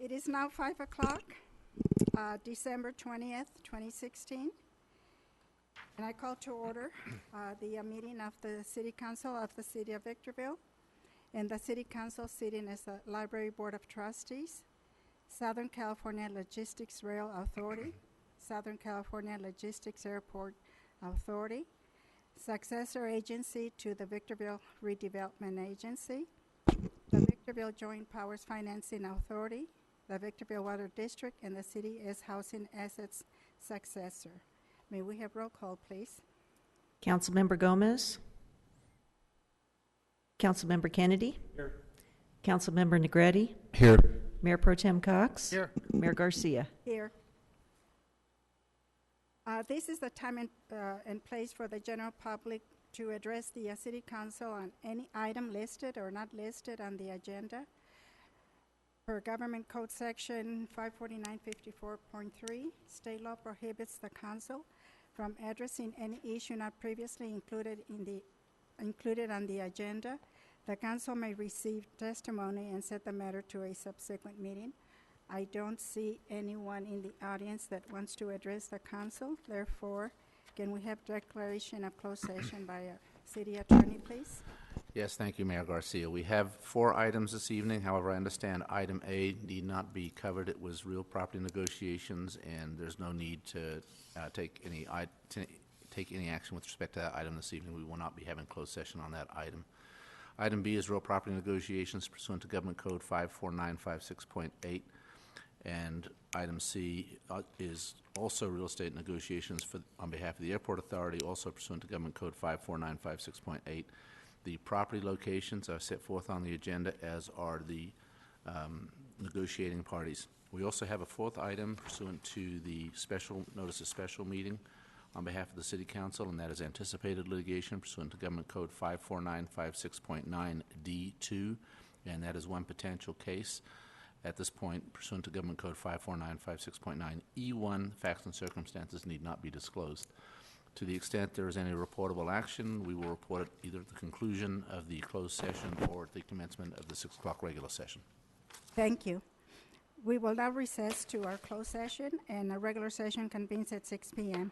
It is now 5 o'clock, December 20th, 2016. And I call to order the meeting of the City Council of the City of Victorville and the City Council sitting as the Library Board of Trustees, Southern California Logistics Rail Authority, Southern California Logistics Airport Authority, successor agency to the Victorville Redevelopment Agency, the Victorville Joint Powers Financing Authority, the Victorville Water District, and the city as housing assets successor. May we have roll call, please? Councilmember Gomez. Councilmember Kennedy. Here. Councilmember Negretti. Here. Mayor Pro Tem Cox. Here. Mayor Garcia. Here. This is the time and place for the general public to address the City Council on any item listed or not listed on the agenda. Per Government Code Section 549-54.3, state law prohibits the council from addressing any issue not previously included on the agenda. The council may receive testimony and set the matter to a subsequent meeting. I don't see anyone in the audience that wants to address the council. Therefore, can we have declaration of closed session by a city attorney, please? Yes, thank you, Mayor Garcia. We have 4 items this evening. However, I understand item A need not be covered. It was real property negotiations, and there's no need to take any action with respect to that item this evening. We will not be having closed session on that item. Item B is real property negotiations pursuant to Government Code 54956.8. And item C is also real estate negotiations on behalf of the Airport Authority, also pursuant to Government Code 54956.8. The property locations are set forth on the agenda, as are the negotiating parties. We also have a 4th item pursuant to the notice of special meeting on behalf of the City Council, and that is anticipated litigation pursuant to Government Code 54956.9D2, and that is one potential case. At this point, pursuant to Government Code 54956.9E1, facts and circumstances need not be disclosed. To the extent there is any reportable action, we will report it either at the conclusion of the closed session or at the commencement of the 6 o'clock regular session. Thank you. We will now recess to our closed session, and a regular session convenes at 6 p.m.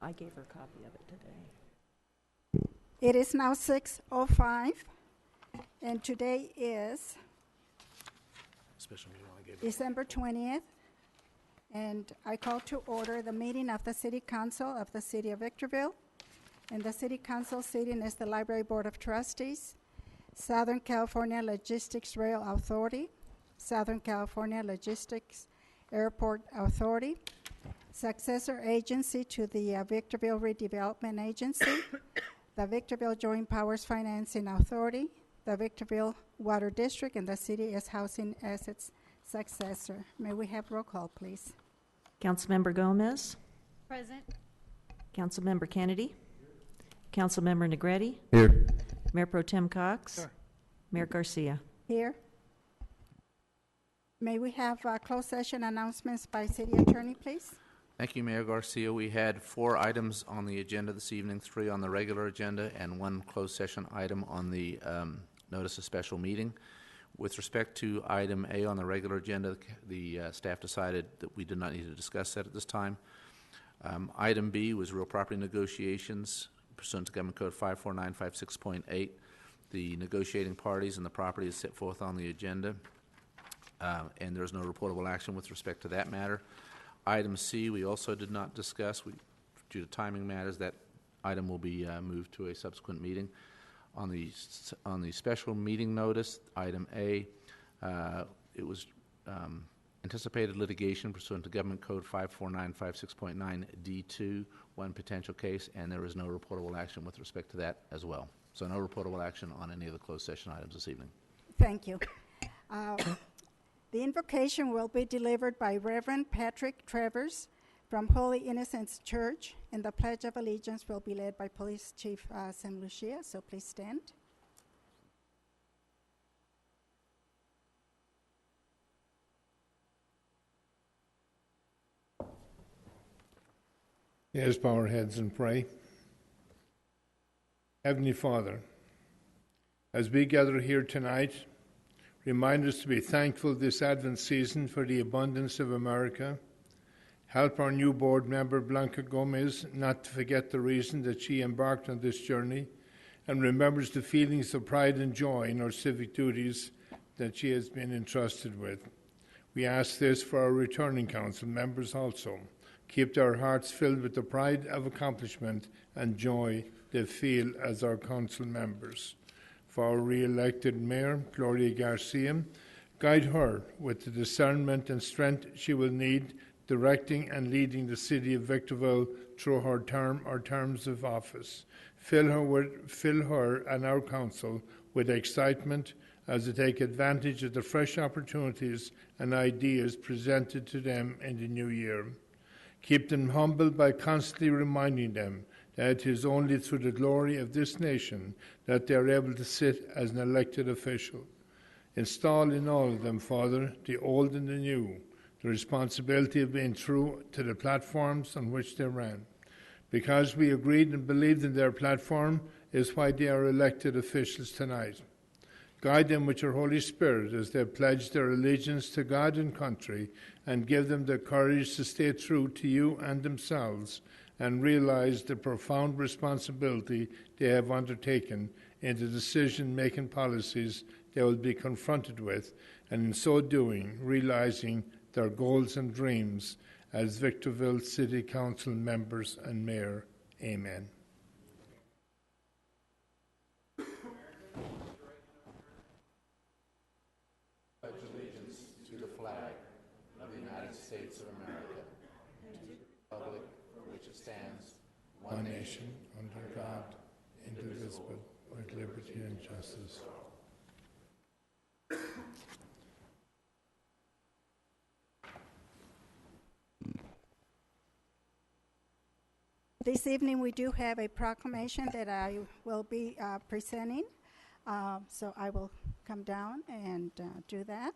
I gave her a copy of it today. It is now 6:05, and today is Special meeting I gave. December 20th, and I call to order the meeting of the City Council of the City of Victorville, and the City Council sitting as the Library Board of Trustees, Southern California Logistics Rail Authority, Southern California Logistics Airport Authority, successor agency to the Victorville Redevelopment Agency, the Victorville Joint Powers Financing Authority, the Victorville Water District, and the city as housing assets successor. May we have roll call, please? Councilmember Gomez, Present. Councilmember Kennedy, Councilmember Negretti, Here. Mayor Pro Tem Cox, Mayor Garcia. Here. May we have closed session announcements by city attorney, please? Thank you, Mayor Garcia. We had 4 items on the agenda this evening, 3 on the regular agenda, and 1 closed session item on the notice of special meeting. With respect to item A on the regular agenda, the staff decided that we did not need to discuss that at this time. Item B was real property negotiations pursuant to Government Code 54956.8. The negotiating parties and the property is set forth on the agenda, and there is no reportable action with respect to that matter. Item C, we also did not discuss. Due to timing matters, that item will be moved to a subsequent meeting. On the special meeting notice, item A, it was anticipated litigation pursuant to Government Code 54956.9 D2, 1 potential case, and there is no reportable action with respect to that as well. So no reportable action on any of the closed session items this evening. Thank you. The invocation will be delivered by Reverend Patrick Travers from Holy Innocents Church, and the Pledge of Allegiance will be led by Police Chief Sam Lucia, so please stand. Yes, bow our heads and pray. Heavenly Father, as we gather here tonight, remind us to be thankful this Advent season for the abundance of America. Help our new board member, Blanca Gomez, not to forget the reason that she embarked on this journey and remembers the feelings of pride and joy in our civic duties that she has been entrusted with. We ask this for our returning council members also. Keep their hearts filled with the pride of accomplishment and joy they feel as our council members. For our re-elected mayor, Gloria Garcia, guide her with the discernment and strength she will need directing and leading the city of Victorville through her terms of office. Fill her and our council with excitement as they take advantage of the fresh opportunities and ideas presented to them in the new year. Keep them humble by constantly reminding them that it is only through the glory of this nation that they are able to sit as an elected official. Install in all of them, Father, the old and the new, the responsibility of being true to the platforms on which they ran. Because we agreed and believed in their platform is why they are elected officials tonight. Guide them with your Holy Spirit as they pledge their allegiance to God and country, and give them the courage to stay true to you and themselves and realize the profound responsibility they have undertaken in the decision-making policies they will be confronted with, and in so doing, realizing their goals and dreams as Victorville City Council members and mayor. Amen. Pledge allegiance to the flag of the United States of America, and to the republic for which it stands, One nation, under God, indivisible, with liberty and justice. This evening, we do have a proclamation that I will be presenting. So I will come down and do that.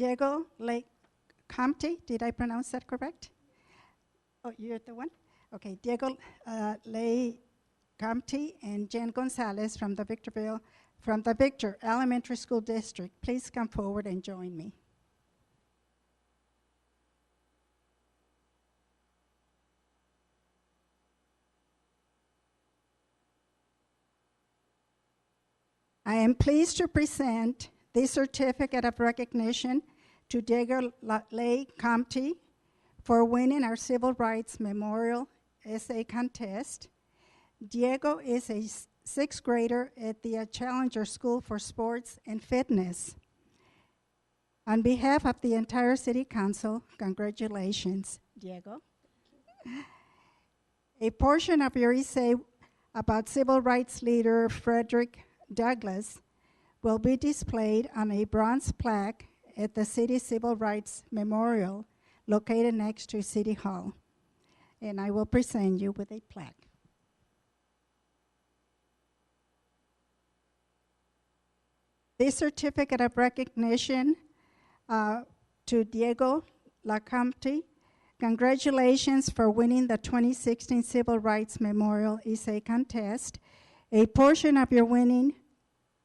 Diego Lake Comte, did I pronounce that correct? Oh, you're the one? Okay, Diego Lay Comte and Jen Gonzalez from the Victor Elementary School District. Please come forward and join me. I am pleased to present this certificate of recognition to Diego Lay Comte for winning our Civil Rights Memorial Essay Contest. Diego is a sixth grader at the Challenger School for Sports and Fitness. On behalf of the entire City Council, congratulations, Diego. A portion of your essay about civil rights leader Frederick Douglass will be displayed on a bronze plaque at the City Civil Rights Memorial located next to City Hall. And I will present you with a plaque. This certificate of recognition to Diego Lacomte. Congratulations for winning the 2016 Civil Rights Memorial Essay Contest. A portion of your winning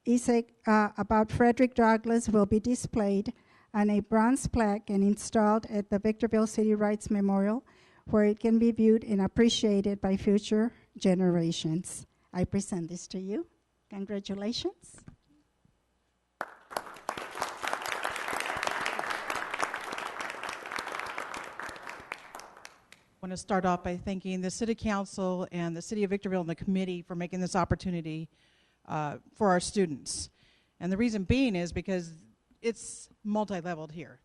essay about Frederick Douglass will be displayed on a bronze plaque and installed at the Victorville City Rights Memorial, where it can be viewed and appreciated by future generations. I present this to you. Congratulations. I want to start off by thanking the City Council and the City of Victorville and the committee for making this opportunity for our students. And the reason being is because it's multi-leveled here.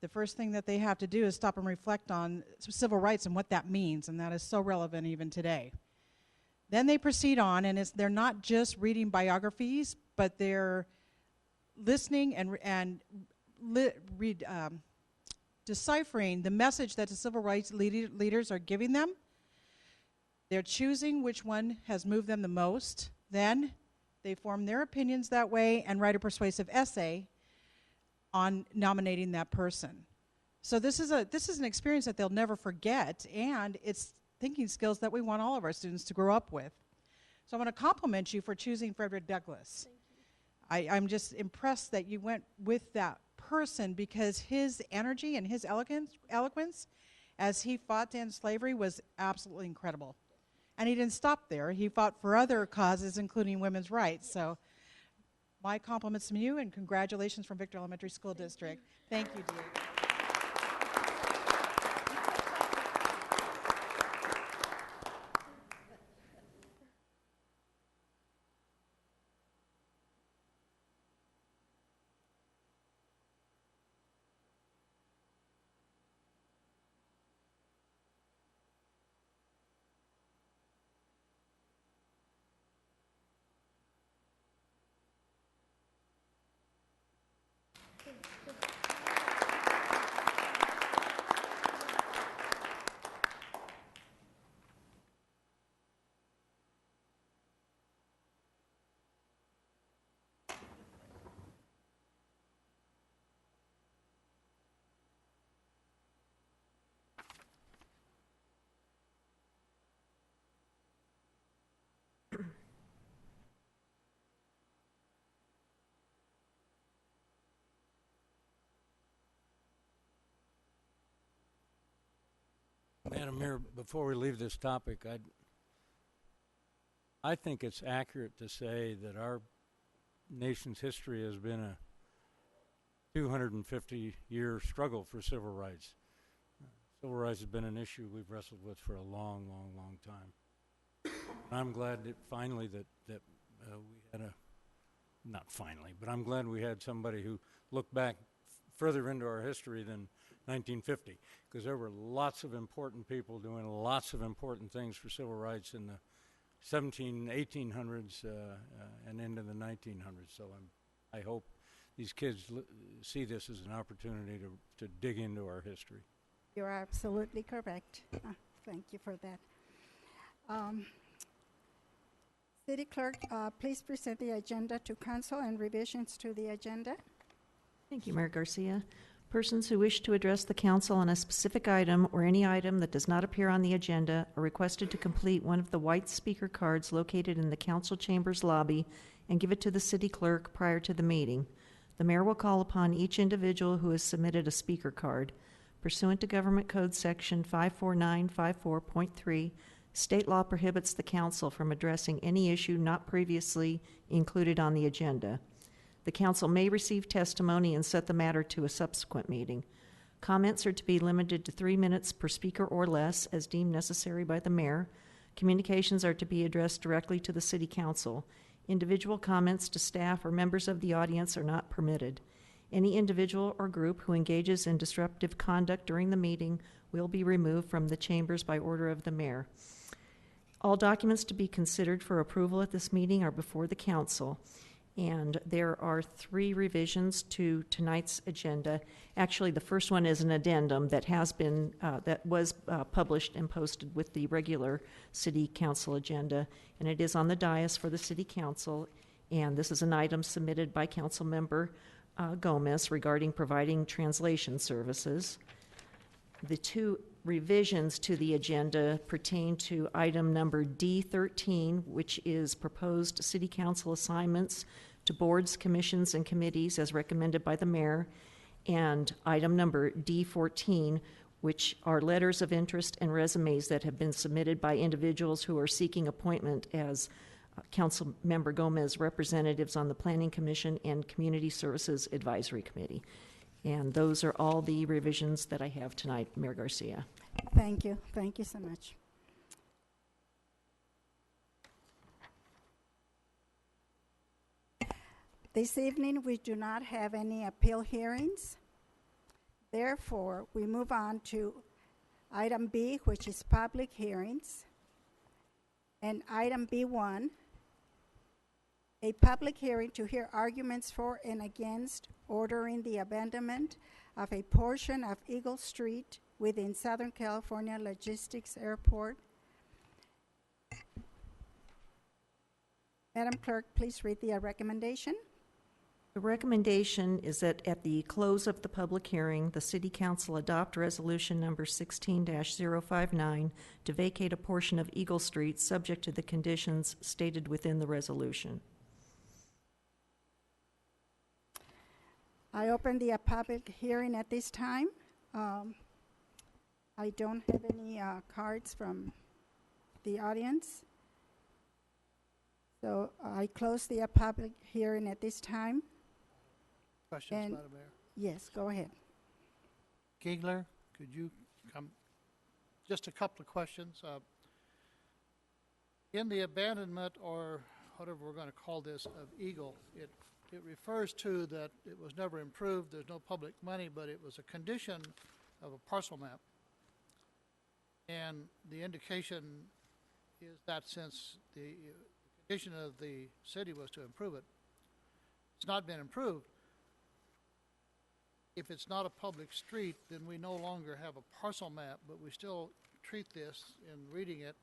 The first thing that they have to do is stop and reflect on civil rights and what that means, and that is so relevant even today. Then they proceed on, and they're not just reading biographies, but they're listening and deciphering the message that the civil rights leaders are giving them. They're choosing which one has moved them the most. Then they form their opinions that way and write a persuasive essay on nominating that person. So this is an experience that they'll never forget, and it's thinking skills that we want all of our students to grow up with. So I want to compliment you for choosing Frederick Douglass. I'm just impressed that you went with that person, because his energy and his eloquence as he fought to end slavery was absolutely incredible. And he didn't stop there. He fought for other causes, including women's rights. So my compliments to you, and congratulations from Victor Elementary School District. Thank you, Diego. Madam Mayor, before we leave this topic, I think it's accurate to say that our nation's history has been a 250-year struggle for civil rights. Civil rights has been an issue we've wrestled with for a long, long, long time. And I'm glad that finally that we had not finally, but I'm glad we had somebody who looked back further into our history than 1950, because there were lots of important people doing lots of important things for civil rights in the 1800s and into the 1900s. So I hope these kids see this as an opportunity to dig into our history. You're absolutely correct. Thank you for that. City Clerk, please present the agenda to Council and revisions to the agenda. Thank you, Mayor Garcia. Persons who wish to address the council on a specific item or any item that does not appear on the agenda are requested to complete one of the white speaker cards located in the council chambers lobby and give it to the city clerk prior to the meeting. The mayor will call upon each individual who has submitted a speaker card. Pursuant to Government Code Section 54954.3, state law prohibits the council from addressing any issue not previously included on the agenda. The council may receive testimony and set the matter to a subsequent meeting. Comments are to be limited to 3 minutes per speaker or less, as deemed necessary by the mayor. Communications are to be addressed directly to the city council. Individual comments to staff or members of the audience are not permitted. Any individual or group who engages in disruptive conduct during the meeting will be removed from the chambers by order of the mayor. All documents to be considered for approval at this meeting are before the council. And there are 3 revisions to tonight's agenda. Actually, the first one is an addendum that was published and posted with the regular city council agenda, and it is on the dais for the city council. And this is an item submitted by Council Member Gomez regarding providing translation services. The 2 revisions to the agenda pertain to item number D13, which is proposed city council assignments to boards, commissions, and committees as recommended by the mayor, and item number D14, which are letters of interest and resumes that have been submitted by individuals who are seeking appointment as Council Member Gomez representatives on the Planning Commission and Community Services Advisory Committee. And those are all the revisions that I have tonight, Mayor Garcia. Thank you. Thank you so much. This evening, we do not have any appeal hearings. Therefore, we move on to item B, which is public hearings. And item B1, a public hearing to hear arguments for and against ordering the abandonment of a portion of Eagle Street within Southern California Logistics Airport. Madam Clerk, please read the recommendation. The recommendation is that at the close of the public hearing, the City Council adopt resolution number 16-059 to vacate a portion of Eagle Street subject to the conditions stated within the resolution. I open the public hearing at this time. I don't have any cards from the audience. So I close the public hearing at this time. Questions, And- Madam Mayor? Yes, go ahead. Giegler, could you come? Just a couple of questions. In the abandonment, or whatever we're going to call this, of Eagle, it refers to that it was never improved, there's no public money, but it was a condition of a parcel map. And the indication is that since the condition of the city was to improve it, it's not been improved. If it's not a public street, then we no longer have a parcel map, but we still treat this, in reading it,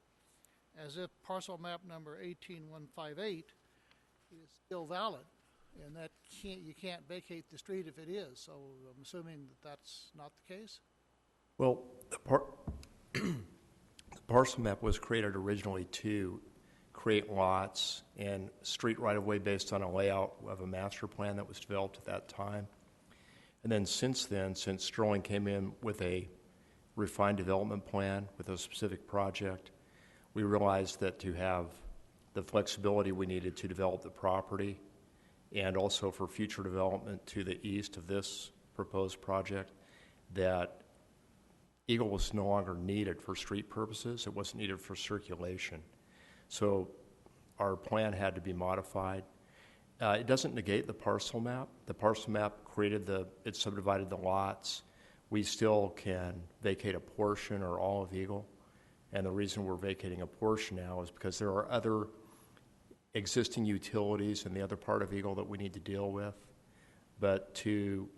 as if parcel map number 18158 is still valid, and that you can't vacate the street if it is. So I'm assuming that that's not the case? Well, the parcel map was created originally to create lots and street right-of-way based on a layout of a master plan that was developed at that time. And then, since Sterling came in with a refined development plan with a specific project, we realized that to have the flexibility we needed to develop the property and also for future development to the east of this proposed project, that Eagle was no longer needed for street purposes. It wasn't needed for circulation. So our plan had to be modified. It doesn't negate the parcel map. The parcel map it subdivided the lots. We still can vacate a portion or all of Eagle. And the reason we're vacating a portion now is because there are other existing utilities in the other part of Eagle that we need to deal with. But to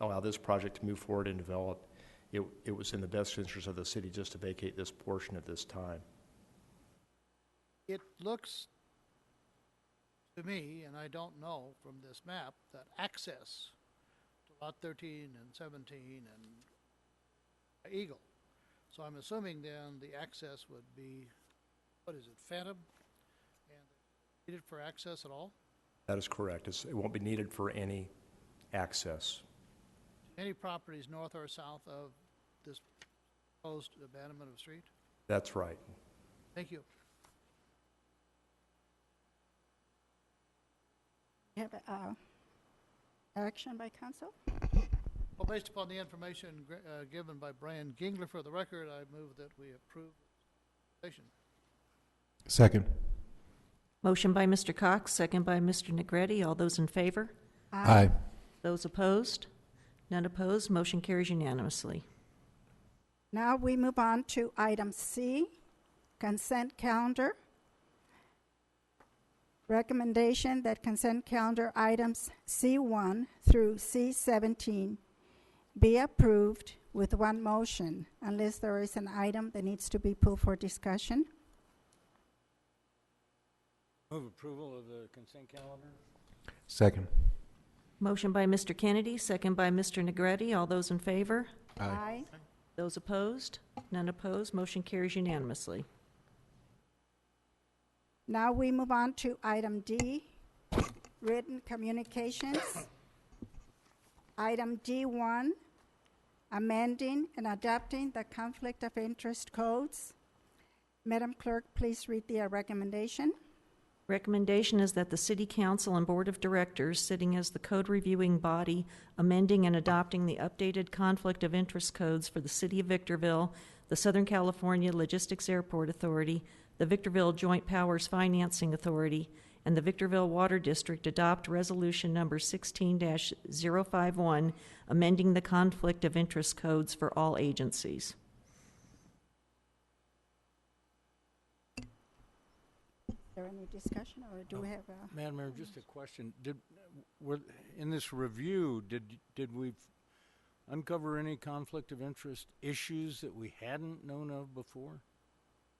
allow this project to move forward and develop, it was in the best interest of the city just to vacate this portion at this time. It looks to me, and I don't know from this map, that access Lot 13 and 17 and Eagle. So I'm assuming then the access would be, what is it, Phantom? And needed for access at all? That is correct. It won't be needed for any access. Any properties north or south of this proposed abandonment of street? That's right. Thank you. You have action by council? Well, based upon the information given by Brian Gingler for the record, I move that we approve the presentation. Second. Motion by Mr. Cox, second by Mr. Negretti. All those in favor? Aye. Those opposed? None opposed. Motion carries unanimously. Now we move on to item C, consent calendar. Recommendation that consent calendar items C1 through C17 be approved with one motion unless there is an item that needs to be pulled for discussion. Move approval of the consent calendar? Second. Motion by Mr. Kennedy, second by Mr. Negretti. All those in favor? Aye. Those opposed? None opposed. Motion carries unanimously. Now we move on to item D, written communications. Item D1, amending and adopting the conflict of interest codes. Madam Clerk, please read the recommendation. Recommendation is that the City Council and Board of Directors, sitting as the code reviewing body, amending and adopting the updated conflict of interest codes for the City of Victorville, the Southern California Logistics Airport Authority, the Victorville Joint Powers Financing Authority, and the Victorville Water District adopt resolution number 16-051, amending the conflict of interest codes for all agencies. Is there any discussion, or do we have a... Madam Mayor, just a question. In this review, did we uncover any conflict of interest issues that we hadn't known of before?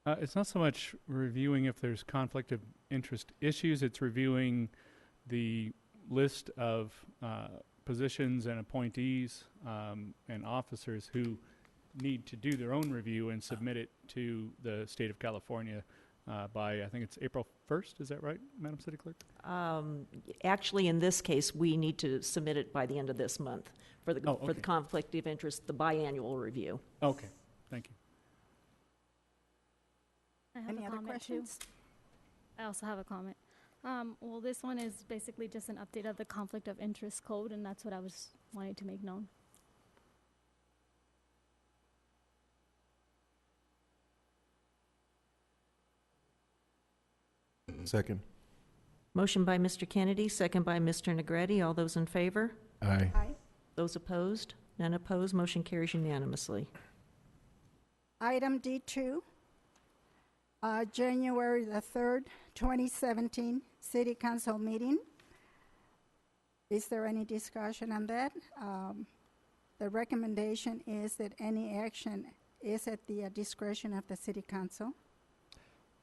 It's not so much reviewing if there's conflict of interest issues, it's reviewing the list of positions and appointees and officers who need to do their own review and submit it to the state of California by, I think it's April 1st, is that right, Madam City Clerk? Actually, in this case, we need to submit it by the end of this month for the, for the conflict of interest, the biannual review. Okay, thank you. I have Any a other comment questions? too. I also have a comment. Well, this one is basically just an update of the conflict of interest code, and that's what I was wanting to make known. Second. Motion by Mr. Kennedy, second by Mr. Negretti. All those in favor? Aye. Aye. Those opposed? None opposed. Motion carries unanimously. Item D2, January the 3rd, 2017, City Council meeting. Is there any discussion on that? The recommendation is that any action is at the discretion of the City Council.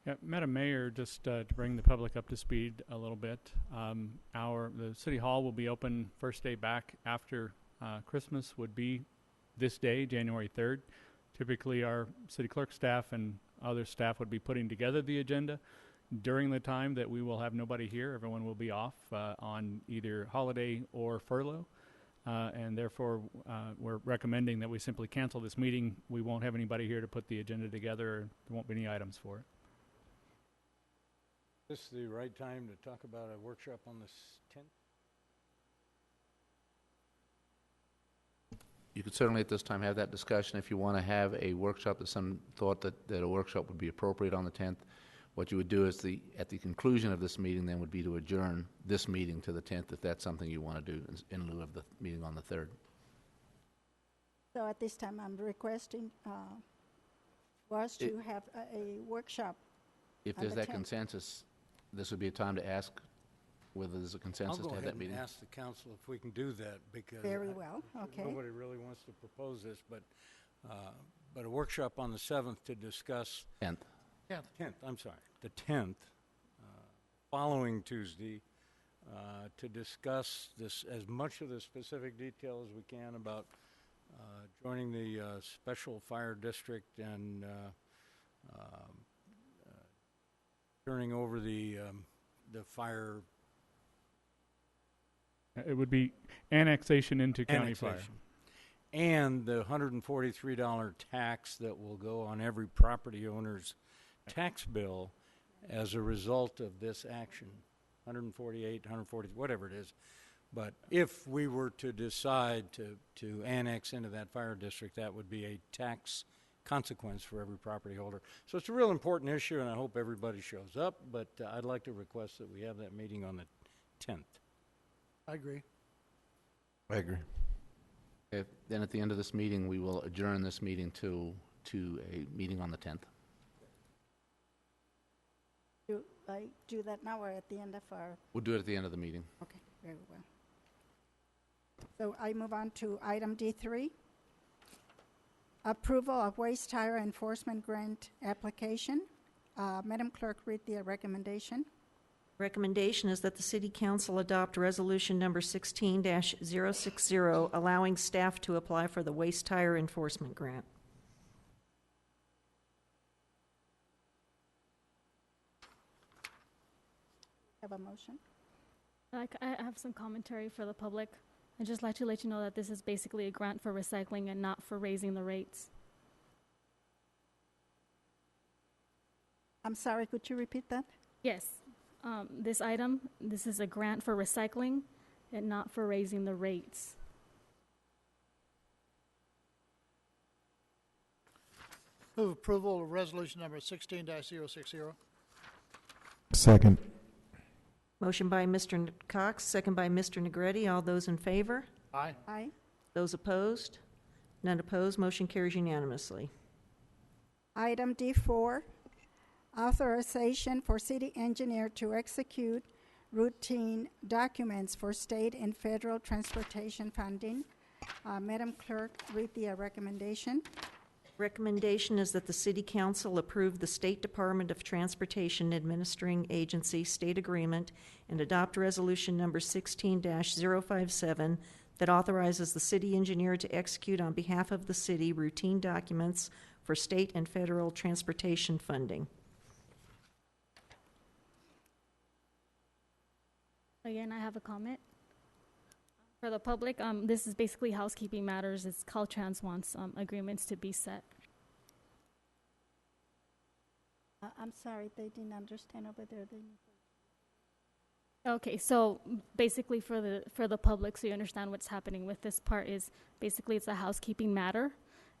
Yeah, Madam Mayor, just to bring the public up to speed a little bit, the City Hall will be open first day back after Christmas would be this day, January 3rd. Typically, our city clerk staff and other staff would be putting together the agenda. During the time that we will have nobody here, everyone will be off on either holiday or furlough. And therefore, we're recommending that we simply cancel this meeting. We won't have anybody here to put the agenda together. There won't be any items for it. Is this the right time to talk about a workshop on the 10th? You could certainly at this time have that discussion. If you want to have a workshop, that some thought that a workshop would be appropriate on the 10th, what you would do is at the conclusion of this meeting then would be to adjourn this meeting to the 10th, if that's something you want to do in lieu of the meeting on the 3rd. So at this time, I'm requesting for us to have a workshop. If On there's the that 10th. consensus, this would be a time to ask whether there's a I'll consensus go to have ahead that meeting. and ask the council if we can do that, because Very well, okay. nobody really wants to propose this, but a workshop on the 7th to discuss 10th. 10th, I'm sorry, the 10th, following Tuesday, to discuss this, as much of the specific detail as we can about joining the special fire district and turning over the fire It would be annexation into county fire. annexation. And the $143 tax that will go on every property owner's tax bill as a result of this action. 148, 140, whatever it is. But if we were to decide to annex into that fire district, that would be a tax consequence for every property holder. So it's a real important issue, and I hope everybody shows up, but I'd like to request that we have that meeting on the 10th. I agree. I agree. Then at the end of this meeting, we will adjourn this meeting to a meeting on the 10th. Do I do that now or at the end of our? We'll do it at the end of the meeting. Okay, very well. So I move on to item D3. Approval of waste tire enforcement grant application. Madam Clerk, read the recommendation. Recommendation is that the City Council adopt Resolution Number 16-060, allowing staff to apply for the waste tire enforcement grant. Have a motion? I have some commentary for the public. I'd just like to let you know that this is basically a grant for recycling and not for raising the rates. I'm sorry, could you repeat that? Yes, this item, this is a grant for recycling and not for raising the rates. Move approval of resolution number 16-060. Second. Motion by Mr. Cox, second by Mr. Negretti. All those in favor? Aye. Aye. Those opposed? None opposed. Motion carries unanimously. Item D4, authorization for city engineer to execute routine documents for state and federal transportation funding. Madam Clerk, read the recommendation. Recommendation is that the City Council approve the State Department of Transportation Administering Agency State Agreement and adopt Resolution Number 16-057 that authorizes the city engineer to execute on behalf of the city routine documents for state and federal transportation funding. Again, I have a comment. For the public, this is basically housekeeping matters. It's Caltrans wants agreements to be set. I'm sorry, they didn't understand over there. Okay, so basically for the public, so you understand what's happening with this part is basically it's a housekeeping matter.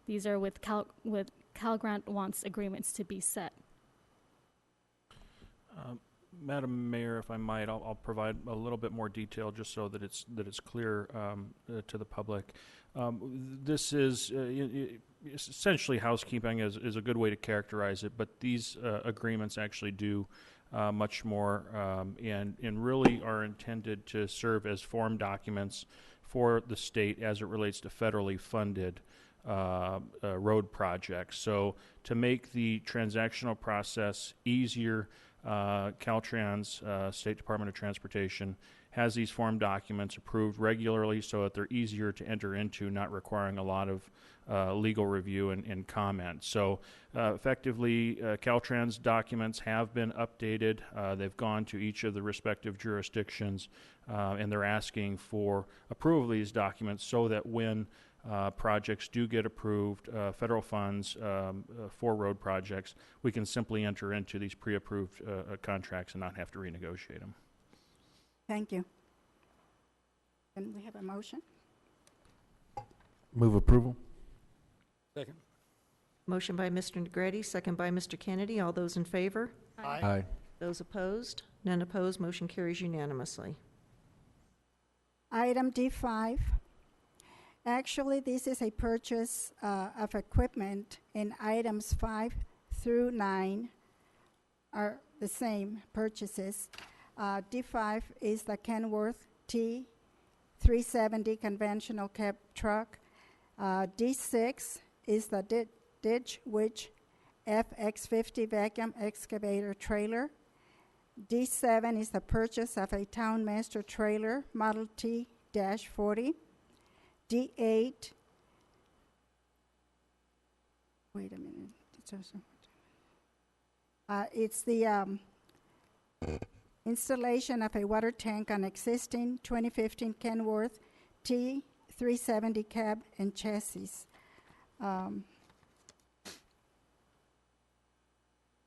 These are with CalGrant wants agreements to be set. Madam Mayor, if I might, I'll provide a little bit more detail just so that it's clear to the public. This is essentially housekeeping is a good way to characterize it, but these agreements actually do much more and really are intended to serve as form documents for the state as it relates to federally funded road projects. So to make the transactional process easier, Caltrans, State Department of Transportation, has these form documents approved regularly so that they're easier to enter into, not requiring a lot of legal review and comment. So effectively, Caltrans documents have been updated. They've gone to each of the respective jurisdictions, and they're asking for approval of these documents so that when projects do get approved, federal funds for road projects, we can simply enter into these pre-approved contracts and not have to renegotiate them. Thank you. Can we have a motion? Move approval. Second. Motion by Mr. Negretti, second by Mr. Kennedy. All those in favor? Aye. Those opposed? None opposed. Motion carries unanimously. Item D5. Actually, this is a purchase of equipment, and items 5 through 9 are the same purchases. D5 is the Kenworth T370 conventional cab truck. D6 is the Ditch Witch FX50 vacuum excavator trailer. D7 is the purchase of a Town Master trailer, Model T-40. D8, wait a minute. It's the installation of a water tank on existing 2015 Kenworth T370 cab and chassis.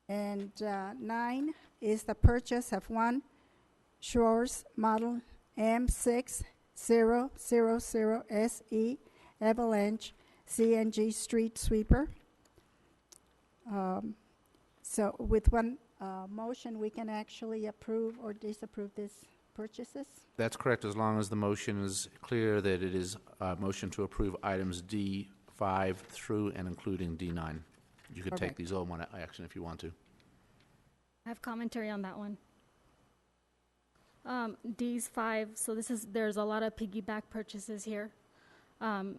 And 9 is the purchase of one Schwarz Model M6000SE Avalanche CNG street sweeper. So with one motion, we can actually approve or disapprove these purchases? That's correct, as long as the motion is clear that it is a motion to approve items D5 through and including D9. You could take Correct. these all in one action if you want to. I have commentary on that one. D's 5, so there's a lot of piggyback purchases here. For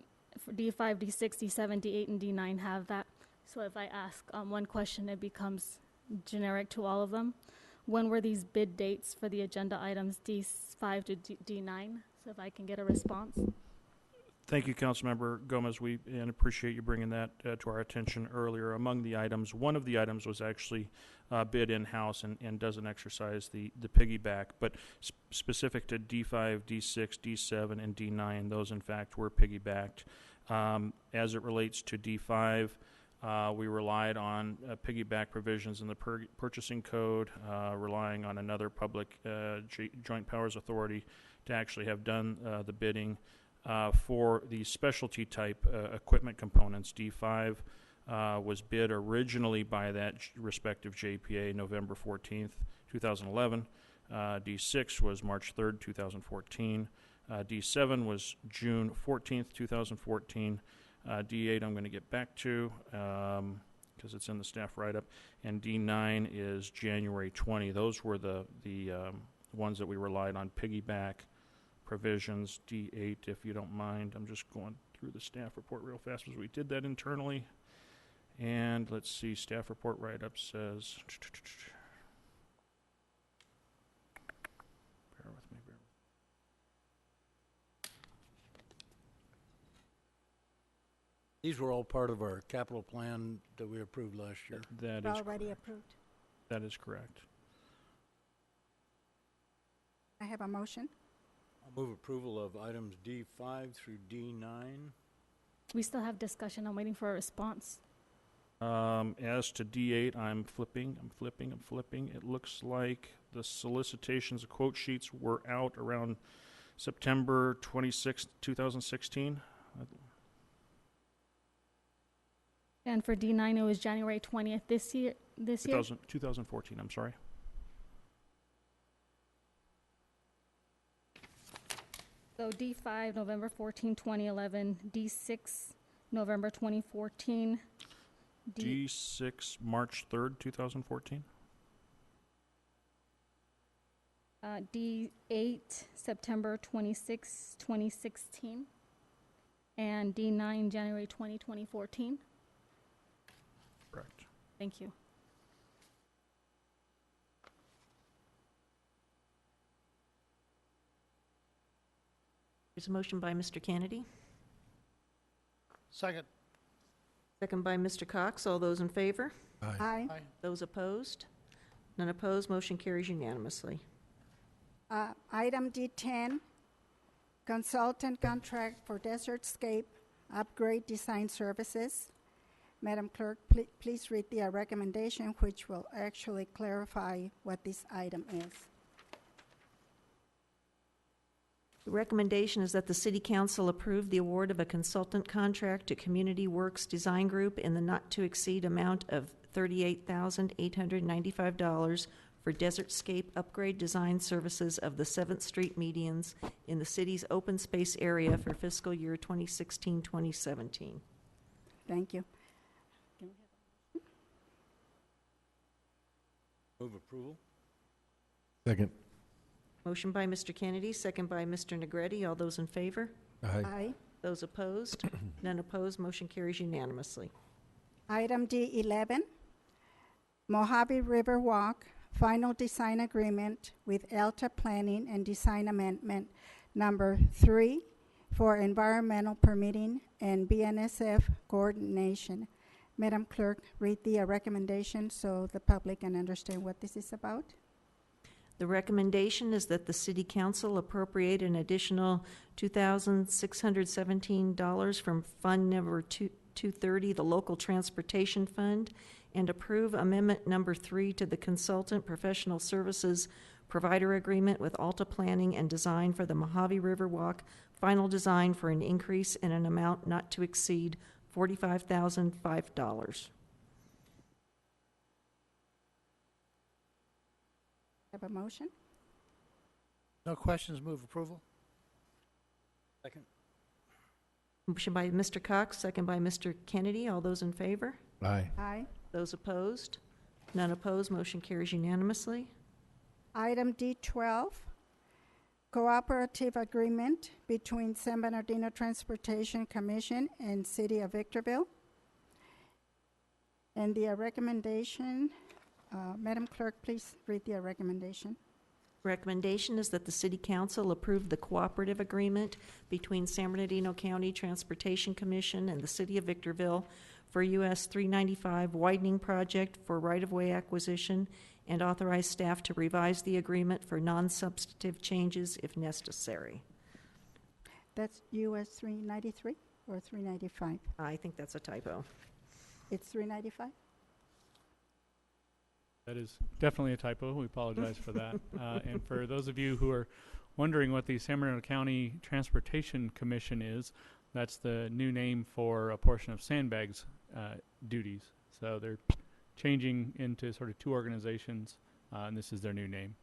D5, D6, D7, D8, and D9 have that. So if I ask one question, it becomes generic to all of them. When were these bid dates for the agenda items D5 to D9? So if I can get a response. Thank you, Councilmember Gomez. And appreciate you bringing that to our attention earlier. Among the items, one of the items was actually bid in-house and doesn't exercise the piggyback, but specific to D5, D6, D7, and D9, those in fact were piggybacked. As it relates to D5, we relied on piggyback provisions in the purchasing code, relying on another public joint powers authority to actually have done the bidding. For the specialty type equipment components, D5 was bid originally by that respective JPA November 14th, 2011. D6 was March 3rd, 2014. D7 was June 14th, 2014. D8 I'm going to get back to because it's in the staff write-up. And D9 is January 20. Those were the ones that we relied on piggyback provisions. D8, if you don't mind, I'm just going through the staff report real fast because we did that internally. And let's see, staff report write-up says, bear with me. These were all part of our capital plan that we approved last year. That They're is already correct. approved. That is correct. I have a motion. I'll move approval of items D5 through D9. We still have discussion. I'm waiting for a response. As to D8, I'm flipping. It looks like the solicitations, quote sheets were out around September 26, 2016. And for D9, it was January 20th this year. 2014, I'm sorry. So D5, November 14, 2011. D6, November 2014. D6, March 3rd, 2014. D8, September 26, 2016. And D9, January 20, 2014. Correct. Thank you. There's a motion by Mr. Kennedy, Second. second by Mr. Cox. All those in favor? Aye. Aye. Those opposed? None opposed. Motion carries unanimously. Item D10, consultant contract for Desertscape upgrade design services. Madam Clerk, please read the recommendation, which will actually clarify what this item is. The recommendation is that the City Council approve the award of a consultant contract to Community Works Design Group in the not-to-exceed amount of $38,895 for Desertscape upgrade design services of the 7th Street medians in the city's open space area for fiscal year 2016-2017. Thank you. Move approval. Second. Motion by Mr. Kennedy, second by Mr. Negretti. All those in favor? Aye. Aye. Those opposed? None opposed. Motion carries unanimously. Item D11, Mojave River Walk final design agreement with ELTA Planning and Design Amendment Number 3 for environmental permitting and BNSF coordination. Madam Clerk, read the recommendation so the public can understand what this is about. The recommendation is that the City Council appropriate an additional $2,617 from Fund Number 230, the Local Transportation Fund, and approve Amendment Number 3 to the Consultant Professional Services Provider Agreement with Alta Planning and Design for the Mojave River Walk, final design for an increase in an amount not to exceed $45,005. Have a motion? No questions, move approval. Second. Motion by Mr. Cox, second by Mr. Kennedy. All those in favor? Aye. Aye. Those opposed? None opposed. Motion carries unanimously. Item D12, cooperative agreement between San Bernardino Transportation Commission and City of Victorville. And the recommendation, Madam Clerk, please read the recommendation. Recommendation is that the City Council approve the cooperative agreement between San Bernardino County Transportation Commission and the City of Victorville for US 395 widening project for right-of-way acquisition, and authorize staff to revise the agreement for non-substantive changes if necessary. That's US 393 or 395? I think that's a typo. It's 395? That is definitely a typo. We apologize for that. And for those of you who are wondering what the San Bernardino County Transportation Commission is, that's the new name for a portion of Sandbag's duties. So they're changing into sort of two organizations, and this is their new name.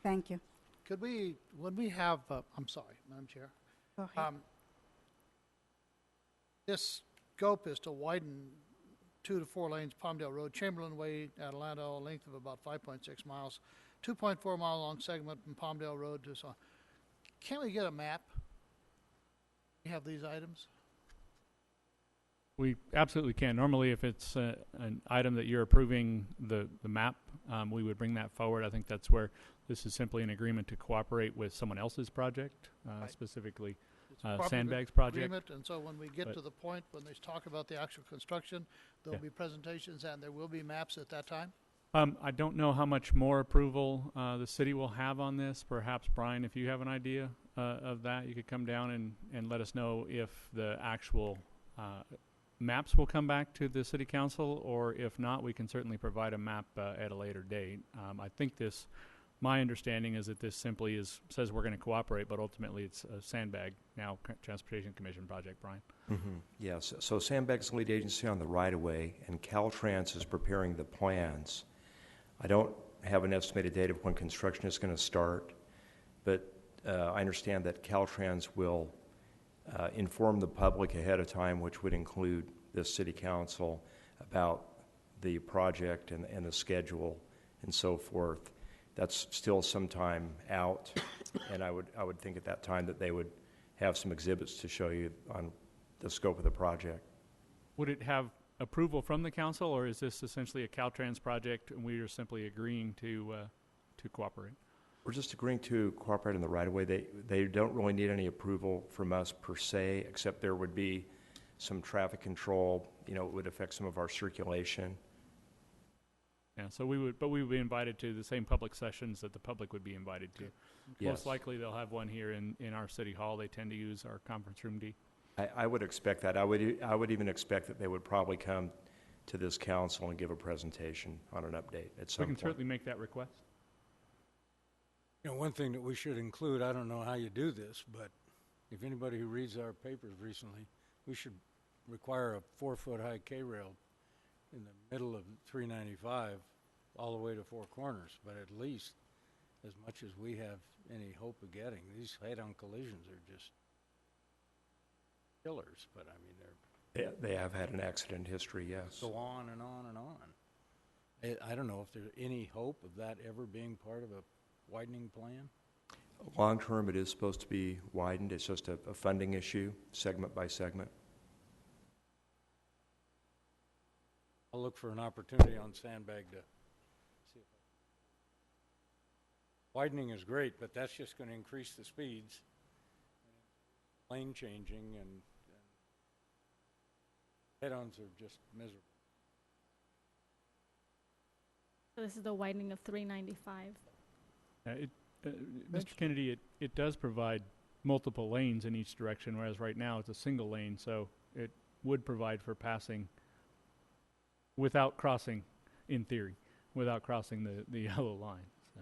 Thank you. Could we, when we have, I'm sorry, Madam Chair. Go ahead. This scope is to widen 2 to 4 lanes, Palmdale Road, Chamberlain Way, Atlanta, a length of about 5.6 miles, 2.4 mile long segment from Palmdale Road to so. Can't we get a map? We have these items. We absolutely can. Normally, if it's an item that you're approving the map, we would bring that forward. I think that's where this is simply an agreement to cooperate with someone else's project, Right. Specifically It's a cooperative Sandbag's project. agreement, and so when we get to the point when they talk about the actual construction, there'll be presentations and there will be maps at that time. I don't know how much more approval the city will have on this. Perhaps, Brian, if you have an idea of that, you could come down and let us know if the actual maps will come back to the city council, or if not, we can certainly provide a map at a later date. I think my understanding is that this simply says we're going to cooperate, but ultimately it's a Sandbag, now Transportation Commission project, Brian. Mm-hmm. Yes, so Sandbag's the lead agency on the right-of-way, and Caltrans is preparing the plans. I don't have an estimated date of when construction is going to start, but I understand that Caltrans will inform the public ahead of time, which would include the city council, about the project and the schedule and so forth. That's still some time out, and I would think at that time that they would have some exhibits to show you on the scope of the project. Would it have approval from the council, or is this essentially a Caltrans project and we are simply agreeing to cooperate? We're just agreeing to cooperate in the right-of-way. They don't really need any approval from us per se, except there would be some traffic control. It would affect some of our circulation. Yeah, so we would be invited to the same public sessions that the public would be invited to. Yes. Most likely they'll have one here in our city hall. They tend to use our conference room D. I would expect that. I would even expect that they would probably come to this council and give a presentation on an update at some We can point. certainly make that request. One thing that we should include, I don't know how you do this, but if anybody who reads our papers recently, we should require a 4-foot high K-rail in the middle of 395 all the way to Four Corners, but at least as much as we have any hope of getting, these head-on collisions are just killers, but I mean, They have had an accident history, yes. go on and on and on. I don't know if there's any hope of that ever being part of a widening plan. Long term, it is supposed to be widened. It's just a funding issue, segment by segment. I'll look for an opportunity on Sandbag to see if Widening is great, but that's just going to increase the speeds. Lane changing and head-ons are just miserable. So this is the widening of 395. Mr. Kennedy, it does provide multiple lanes in each direction, whereas right now it's a single lane, so it would provide for passing without crossing, in theory, without crossing the yellow line. So.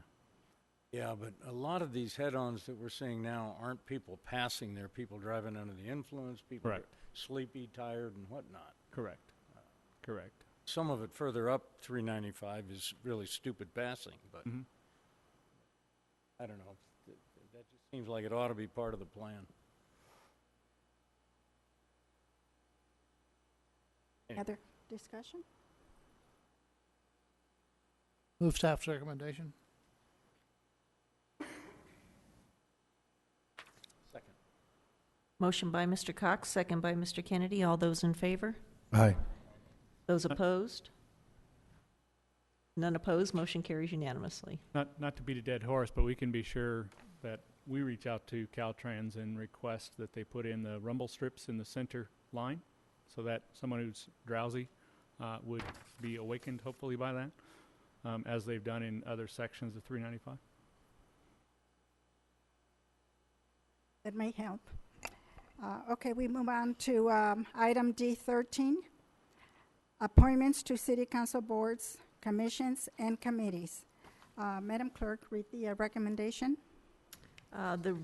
Yeah, but a lot of these head-ons that we're seeing now aren't people passing, they're people driving under the influence, people Correct. are sleepy, tired, and whatnot. Correct. Correct. Some of it further up 395 is really stupid passing, but Mm-hmm. I don't know. That just seems like it ought to be part of the plan. Other discussion? Move staff's recommendation. Second. Motion by Mr. Cox, second by Mr. Kennedy. All those in favor? Aye. Those opposed? None opposed. Motion carries unanimously. Not to beat a dead horse, but we can be sure that we reach out to Caltrans and request that they put in the rumble strips in the center line so that someone who's drowsy would be awakened, hopefully, by that, as they've done in other sections of 395. That may help. Okay, we move on to item D13, appointments to city council boards, commissions, and committees. Madam Clerk, read the recommendation. The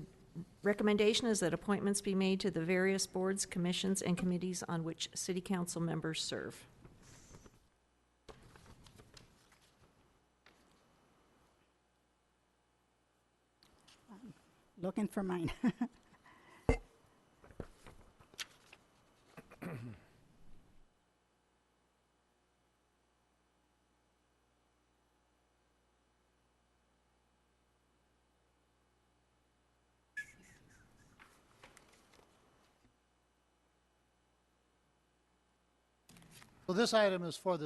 recommendation is that appointments be made to the various boards, commissions, and committees on which city council members serve. Looking for mine. So this item is for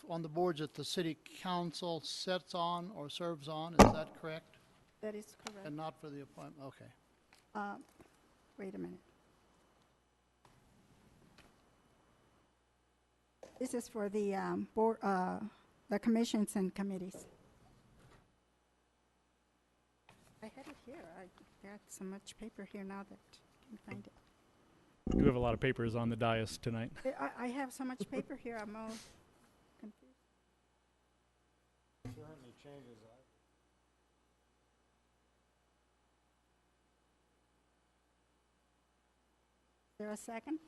on the boards that the city council sits on or serves on, is that correct? That is correct. And not for the appointment, okay. Wait a minute. This is for the board, the commissions and committees. I had it here. I got so much paper here now that I can't find it. We do have a lot of papers on the dais tonight. I have so much paper here. I'm all confused. Certainly changes. Is there a second?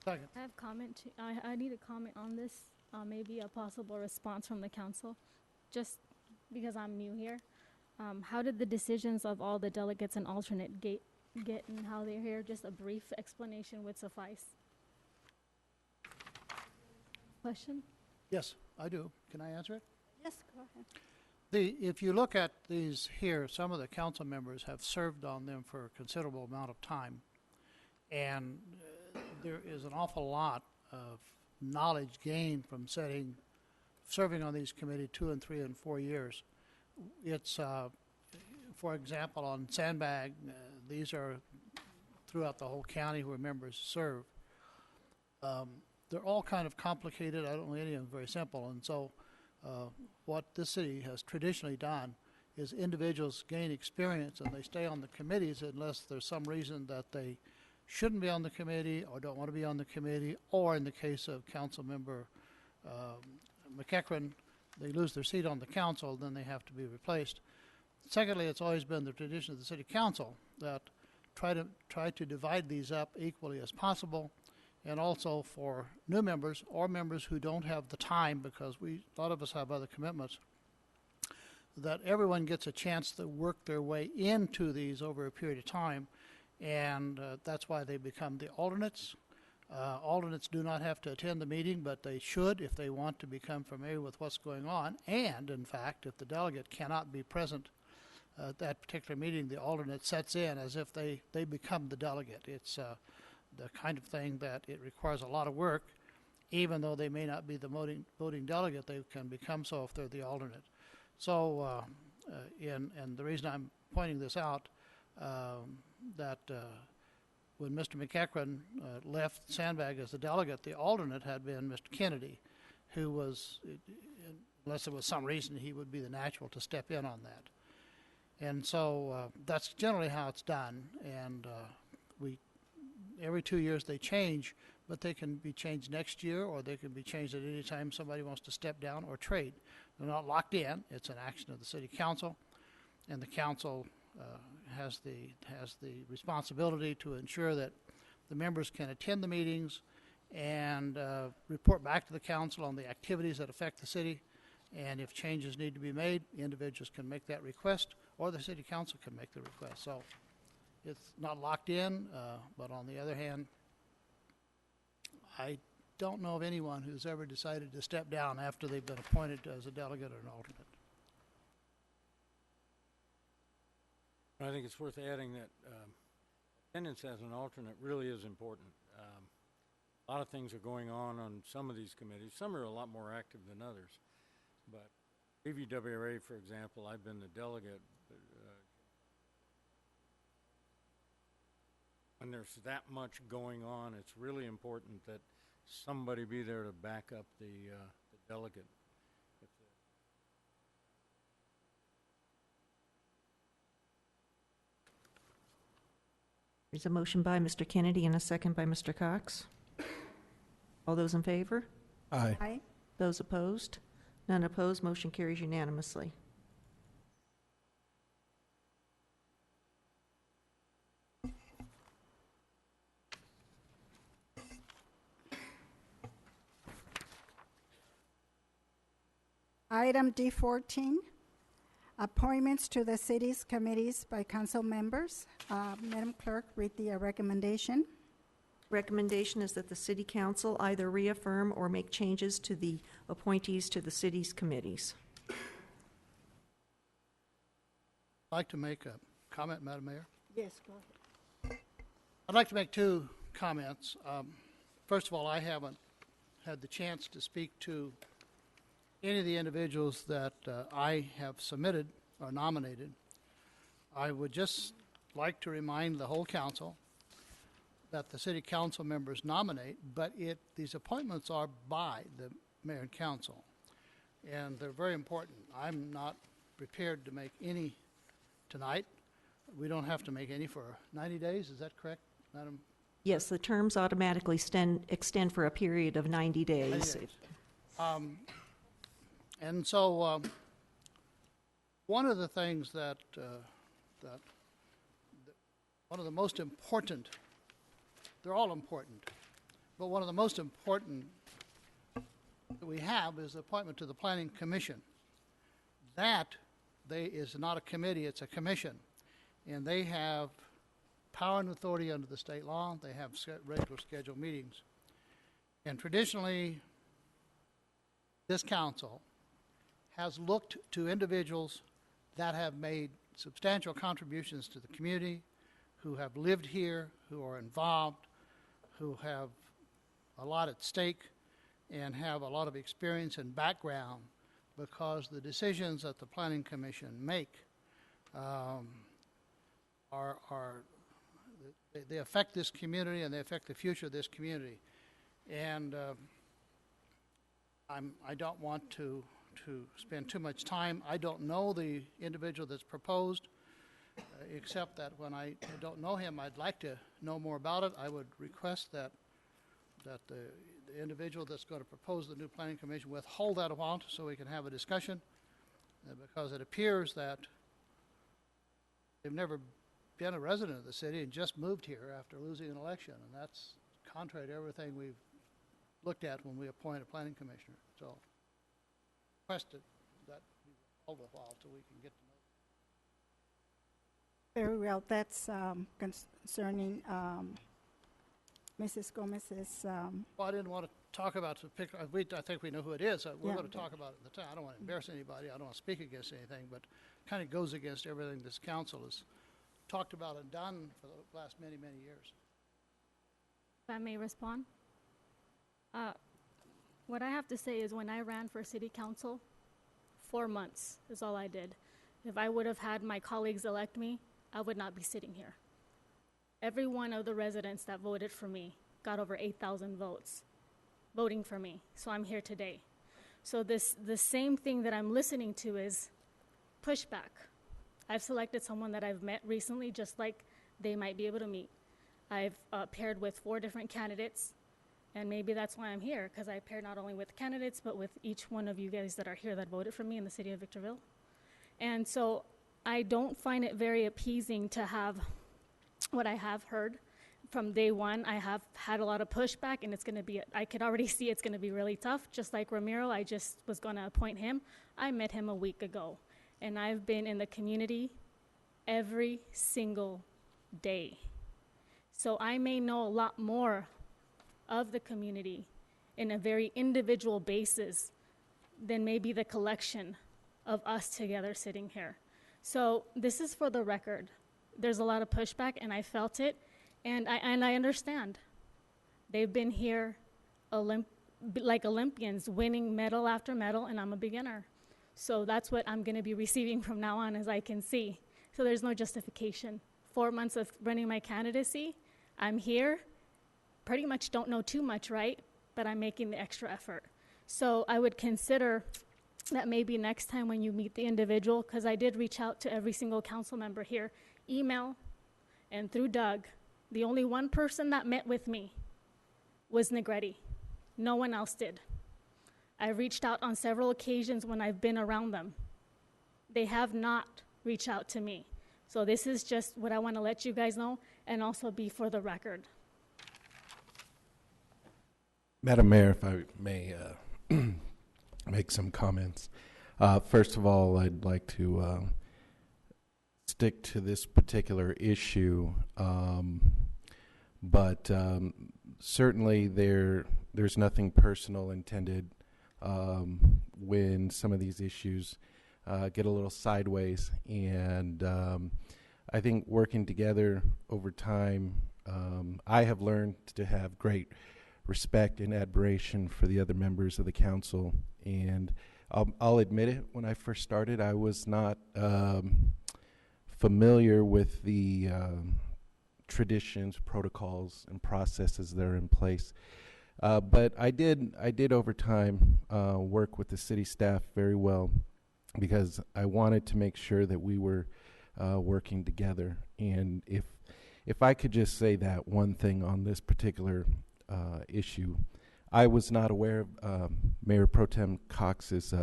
Second. I have comment. I need a comment on this. Maybe a possible response from the council, just because I'm new here. How did the decisions of all the delegates and alternate get and how they're here? Just a brief explanation would suffice. Question? Yes, I do. Can I answer it? Yes, go ahead. If you look at these here, some of the council members have served on them for a considerable amount of time. And there is an awful lot of knowledge gained from serving on these committees 2 and 3 and 4 years. It's, for example, on Sandbag, these are throughout the whole county where members serve. They're all kind of complicated. I don't know any of them very simple. And so what this city has traditionally done is individuals gain experience and they stay on the committees unless there's some reason that they shouldn't be on the committee or don't want to be on the committee, or in the case of Council Member McEachran, they lose their seat on the council, then they have to be replaced. Secondly, it's always been the tradition of the City Council that try to divide these up equally as possible, and also for new members or members who don't have the time, because a lot of us have other commitments, that everyone gets a chance to work their way into these over a period of time, and that's why they become the alternates. Alternates do not have to attend the meeting, but they should if they want to become familiar with what's going on. And, in fact, if the delegate cannot be present at that particular meeting, the alternate sets in as if they become the delegate. It's the kind of thing that it requires a lot of work. Even though they may not be the voting delegate, they can become so if they're the alternate. So and the reason I'm pointing this out, that when Mr. McEachran left Sandbag as the delegate, the alternate had been Mr. Kennedy, who was, unless there was some reason, he would be the natural to step in on that. And so that's generally how it's done. And every 2 years they change, but they can be changed next year, or they can be changed at any time somebody wants to step down or trade. They're not locked in. It's an action of the city council, and the council has the responsibility to ensure that the members can attend the meetings and report back to the council on the activities that affect the city. And if changes need to be made, individuals can make that request, or the city council can make the request. So it's not locked in, but on the other hand, I don't know of anyone who's ever decided to step down after they've been appointed as a delegate or an alternate. I think it's worth adding that attendance as an alternate really is important. A lot of things are going on some of these committees. Some are a lot more active than others. But BVWRA, for example, I've been the delegate. When there's that much going on, it's really important that somebody be there to back up the delegate. There's a motion by Mr. Kennedy and a second by Mr. Cox. All those in favor? Aye. Aye. Those opposed? None opposed. Motion carries unanimously. Item D14, appointments to the city's committees by council members. Madam Clerk, read the recommendation. Recommendation is that the city council either reaffirm or make changes to the appointees to the city's committees. I'd like to make a comment, Madam Mayor. Yes, go ahead. I'd like to make two comments. First of all, I haven't had the chance to speak to any of the individuals that I have submitted or nominated. I would just like to remind the whole council that the city council members nominate, but these appointments are by the mayor and council, and they're very important. I'm not prepared to make any tonight. We don't have to make any for 90 days. Is that correct, Madam? Yes, the terms automatically extend for a period of 90 days. 90 days. And so one of the things that one of the most important, they're all important, but one of the most important that we have is the appointment to the Planning Commission. That is not a committee, it's a commission. And they have power and authority under the state law. They have regular scheduled meetings. And traditionally, this council has looked to individuals that have made substantial contributions to the community, who have lived here, who are involved, who have a lot at stake, and have a lot of experience and background, because the decisions that the Planning Commission make they affect this community and they affect the future of this community. And I don't want to spend too much time. I don't know the individual that's proposed, except that when I don't know him, I'd like to know more about it. I would request that the individual that's going to propose the new Planning Commission withhold that a while so we can have a discussion, because it appears that they've never been a resident of the city and just moved here after losing an election, and that's contrary to everything we've looked at when we appoint a planning commissioner. So requested that we hold a while till we can get to know. Very well. That's concerning Mrs. Gomez's. Well, I didn't want to talk about the pick. I think we know who it is. We're Yeah. going to talk about it at the time. I don't want to embarrass anybody. I don't want to speak against anything, but kind of goes against everything this council has talked about and done for the last many, many years. If I may respond? What I have to say is when I ran for city council, 4 months is all I did. If I would have had my colleagues elect me, I would not be sitting here. Every one of the residents that voted for me got over 8,000 votes voting for me, so I'm here today. So the same thing that I'm listening to is pushback. I've selected someone that I've met recently, just like they might be able to meet. I've paired with 4 different candidates, and maybe that's why I'm here, because I paired not only with candidates, but with each one of you guys that are here that voted for me in the city of Victorville. And so I don't find it very appeasing to have what I have heard. From day one, I have had a lot of pushback, and it's going to be, I could already see it's going to be really tough. Just like Ramiro, I just was going to appoint him. I met him a week ago, and I've been in the community every single day. So I may know a lot more of the community in a very individual basis than maybe the collection of us together sitting here. So this is for the record. There's a lot of pushback, and I felt it. And I understand. They've been here like Olympians, winning medal after medal, and I'm a beginner. So that's what I'm going to be receiving from now on, as I can see. So there's no justification. 4 months of running my candidacy, I'm here. Pretty much don't know too much, right? But I'm making the extra effort. So I would consider that maybe next time when you meet the individual, because I did reach out to every single council member here, email, and through Doug. The only one person that met with me was Negretti. No one else did. I reached out on several occasions when I've been around them. They have not reached out to me. So this is just what I want to let you guys know, and also be for the record. Madam Mayor, if I may make some comments. First of all, I'd like to stick to this particular issue, but certainly there's nothing personal intended when some of these issues get a little sideways, and I think working together over time, I have learned to have great respect and admiration for the other members of the council, and I'll admit it, when I first started, I was not familiar with the traditions, protocols, and processes that are in place. But I did over time work with the city staff very well, because I wanted to make sure that we were working together. And if I could just say that one thing on this particular issue, I was not aware of Mayor Pro Tem Cox's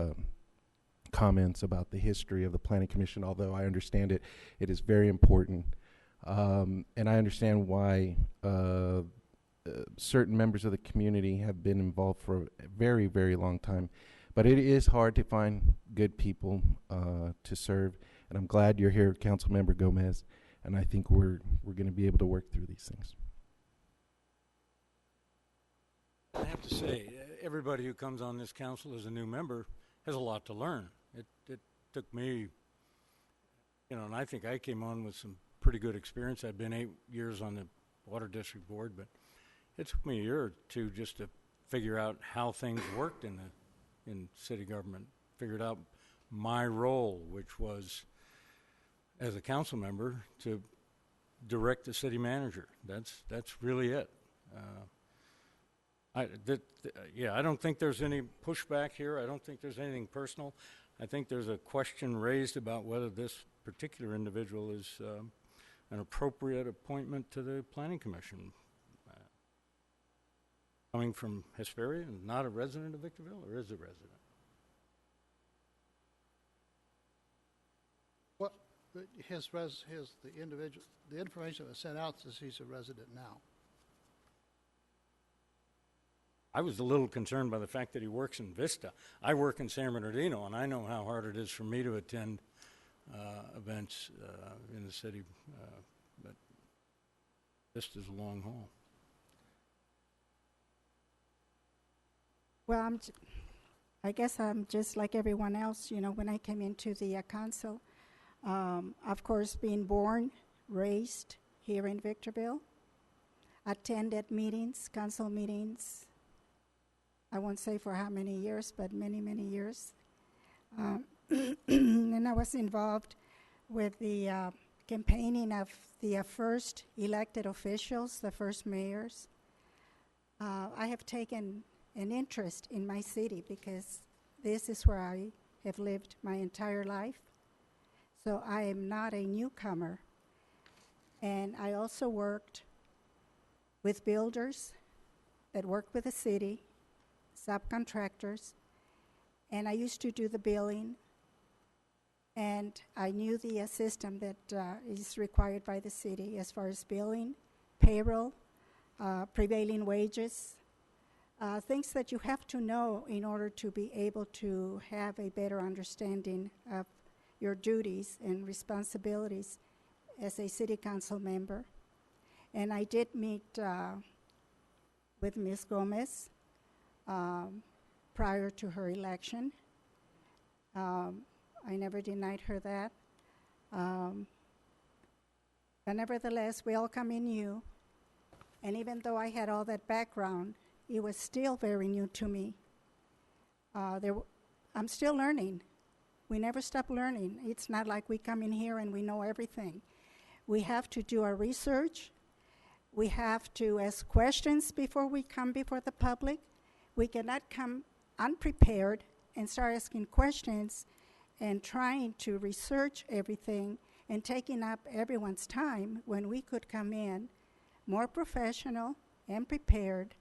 comments about the history of the Planning Commission, although I understand it is very important. And I understand why certain members of the community have been involved for a very, very long time. But it is hard to find good people to serve. And I'm glad you're here, Councilmember Gomez. And I think we're going to be able to work through these things. I have to say, everybody who comes on this council as a new member has a lot to learn. It took me, and I think I came on with some pretty good experience. I've been 8 years on the Water District Board, but it took me a year or two just to figure out how things worked in city government, figured out my role, which was, as a council member, to direct the city manager. That's really it. I don't think there's any pushback here. I don't think there's anything personal. I think there's a question raised about whether this particular individual is an appropriate appointment to the Planning Commission. Coming from Hesperia and not a resident of Victorville, or is a resident? Well, the information that was sent out says he's a resident now. I was a little concerned by the fact that he works in Vista. I work in San Bernardino, and I know how hard it is for me to attend events in the city, but Vista's a long haul. Well, I guess I'm just like everyone else, when I came into the council. Of course, being born, raised here in Victorville, attended meetings, council meetings, I won't say for how many years, but many, many years. and I was involved with the campaigning of the first elected officials, the first mayors. I have taken an interest in my city because this is where I have lived my entire life. So I am not a newcomer. And I also worked with builders that work with the city, subcontractors, and I used to do the billing, and I knew the system that is required by the city as far as billing, payroll, prevailing wages, things that you have to know in order to be able to have a better understanding of your duties and responsibilities as a city council member. And I did meet with Ms. Gomez prior to her election. I never denied her that. But nevertheless, we all come in new. And even though I had all that background, it was still very new to me. I'm still learning. We never stop learning. It's not like we come in here and we know everything. We have to do our research. We have to ask questions before we come before the public. We cannot come unprepared and start asking questions and trying to research everything and taking up everyone's time when we could come in more professional and prepared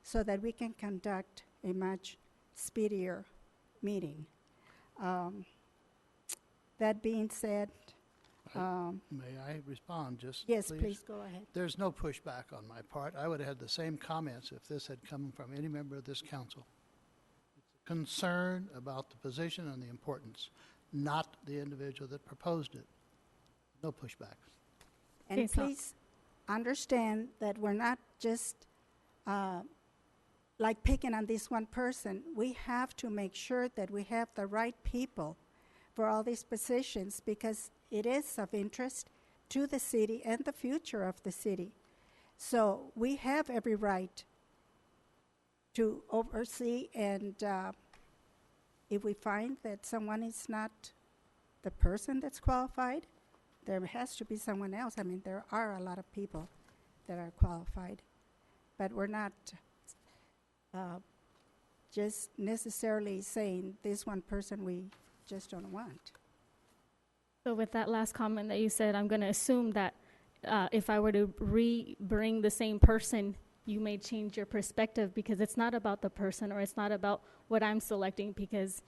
so that we can conduct a much speedier meeting. That being said, May I respond just yes, please go ahead. There's no pushback on my part. I would have had the same comments if this had come from any member of this council. It's a concern about the position and the importance, not the individual that proposed it. No pushback. And Okay, so- please understand that we're not just like picking on this one person. We have to make sure that we have the right people for all these positions because it is of interest to the city and the future of the city. So we have every right to oversee, and if we find that someone is not the person that's qualified, there has to be someone else. I mean, there are a lot of people that are qualified, but we're not just necessarily saying this one person we just don't want. So with that last comment that you said, I'm going to assume that if I were to bring the same person, you may change your perspective because it's not about the person or it's not about what I'm selecting because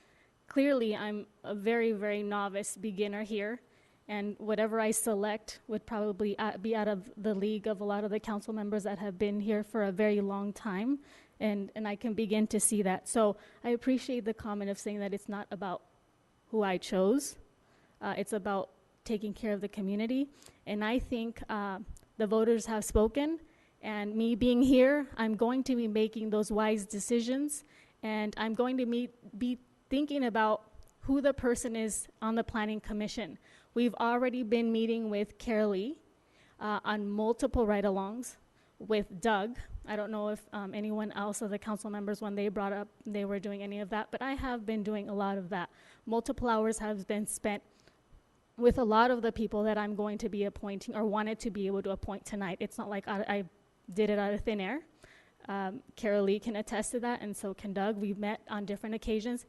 clearly I'm a very, very novice beginner here. And whatever I select would probably be out of the league of a lot of the council members that have been here for a very long time. And I can begin to see that. So I appreciate the comment of saying that it's not about who I chose. It's about taking care of the community. And I think the voters have spoken. And me being here, I'm going to be making those wise decisions. And I'm going to be thinking about who the person is on the Planning Commission. We've already been meeting with Carolee on multiple ride-alongs with Doug. I don't know if anyone else of the council members, when they brought up they were doing any of that, but I have been doing a lot of that. Multiple hours have been spent with a lot of the people that I'm going to be appointing or wanted to be able to appoint tonight. It's not like I did it out of thin air. Carolee can attest to that, and so can Doug. We've met on different occasions.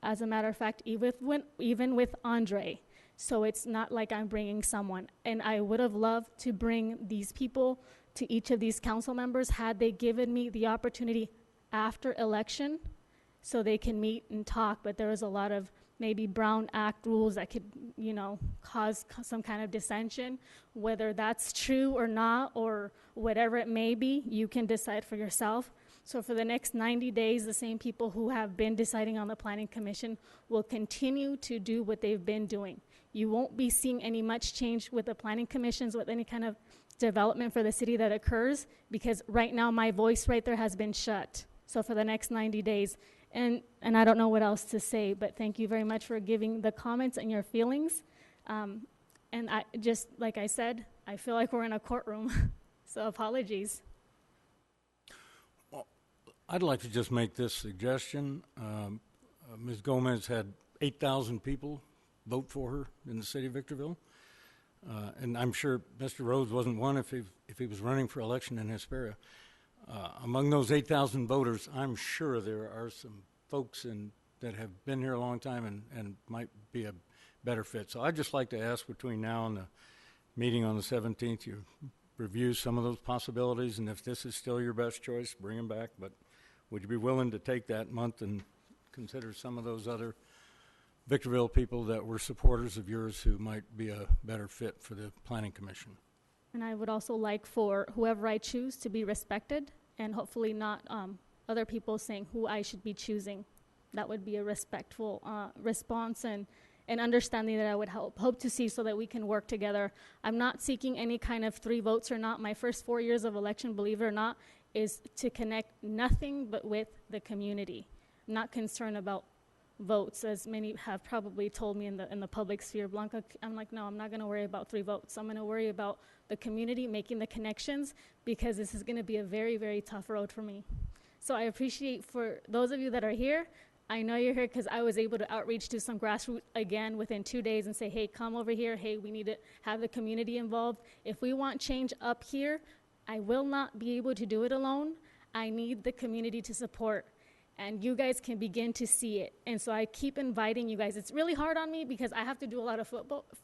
As a matter of fact, even with Andre. So it's not like I'm bringing someone. And I would have loved to bring these people to each of these council members had they given me the opportunity after election so they can meet and talk. But there was a lot of maybe Brown Act rules that could, cause some kind of dissension. Whether that's true or not or whatever it may be, you can decide for yourself. So for the next 90 days, the same people who have been deciding on the Planning Commission will continue to do what they've been doing. You won't be seeing any much change with the Planning Commissions, with any kind of development for the city that occurs, because right now my voice right there has been shut. So for the next 90 days, and I don't know what else to say, but thank you very much for giving the comments and your feelings. And I just, like I said, I feel like we're in a courtroom, so apologies. I'd like to just make this suggestion. Ms. Gomez had 8,000 people vote for her in the city of Victorville. And I'm sure Mr. Rhodes wasn't one if he was running for election in Hesperia. Among those 8,000 voters, I'm sure there are some folks that have been here a long time and might be a better fit. So I'd just like to ask, between now and the meeting on the 17th, you review some of those possibilities, and if this is still your best choice, bring them back. But would you be willing to take that month and consider some of those other Victorville people that were supporters of yours who might be a better fit for the Planning Commission? And I would also like for whoever I choose to be respected, and hopefully not other people saying who I should be choosing. That would be a respectful response and understanding that I would hope to see, so that we can work together. I'm not seeking any kind of 3 votes or not. My first 4 years of election, believe it or not, is to connect nothing but with the community. I'm not concerned about votes, as many have probably told me in the public sphere. Blanca, I'm like, no, I'm not going to worry about 3 votes. I'm going to worry about the community, making the connections, because this is going to be a very, very tough road for me. So I appreciate, for those of you that are here, I know you're here because I was able to outreach to some grassroots again within 2 days and say, hey, come over here. Hey, we need to have the community involved. If we want change up here, I will not be able to do it alone. I need the community to support, and you guys can begin to see it. And so I keep inviting you guys. It's really hard on me because I have to do a lot of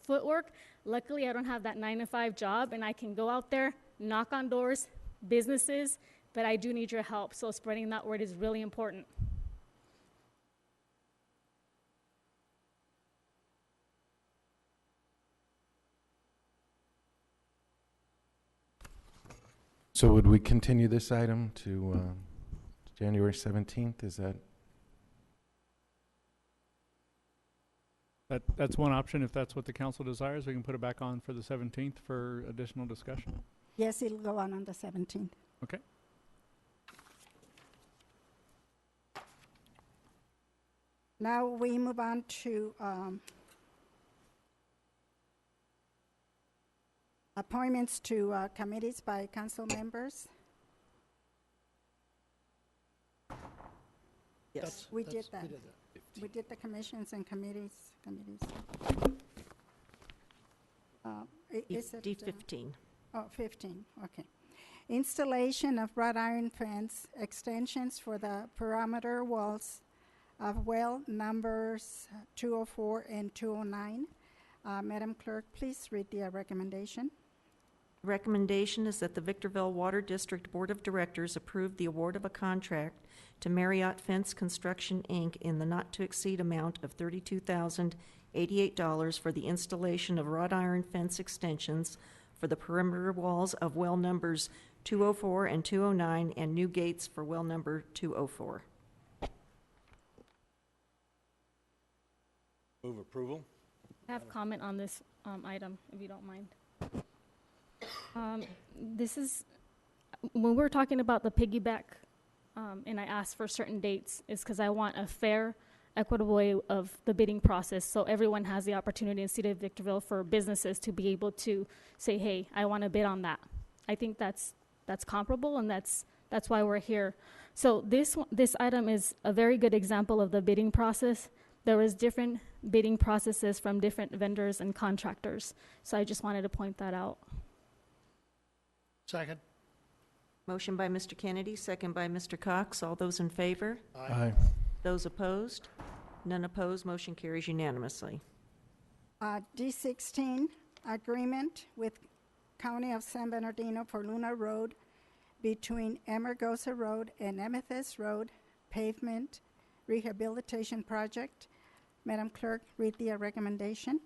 footwork. Luckily, I don't have that 9-to-5 job, and I can go out there, knock on doors, businesses, but I do need your help. So spreading that word is really important. So would we continue this item to January 17th? Is that? That's one option. If that's what the council desires, we can put it back on for the 17th for additional discussion. Yes, it'll go on the 17th. Okay. Now we move on to appointments to committees by council members. Yes. We did that. We did that. We did the commissions and committees. Is it, D15. 15, okay. Installation of wrought iron fence extensions for the perimeter walls of well numbers 204 and 209. Madam Clerk, please read the recommendation. Recommendation is that the Victorville Water District Board of Directors approve the award of a contract to Marriott Fence Construction, Inc. in the not-to-exceed amount of $32,088 for the installation of wrought iron fence extensions for the perimeter walls of well numbers 204 and 209 and new gates for well number 204. Move approval. I have comment on this item, if you don't mind. This is, when we're talking about the piggyback, and I asked for certain dates, is because I want a fair, equitable way of the bidding process, so everyone has the opportunity in the city of Victorville for businesses to be able to say, hey, I want to bid on that. I think that's comparable, and that's why we're here. So this item is a very good example of the bidding process. There is different bidding processes from different vendors and contractors. So I just wanted to point that out. Second. Motion by Mr. Kennedy, second by Mr. Cox. All those in favor? Aye. Those opposed? None opposed. Motion carries unanimously. D16, agreement with County of San Bernardino for Luna Road between Amargosa Road and Amethyst Road pavement rehabilitation project. Madam Clerk, read the recommendation.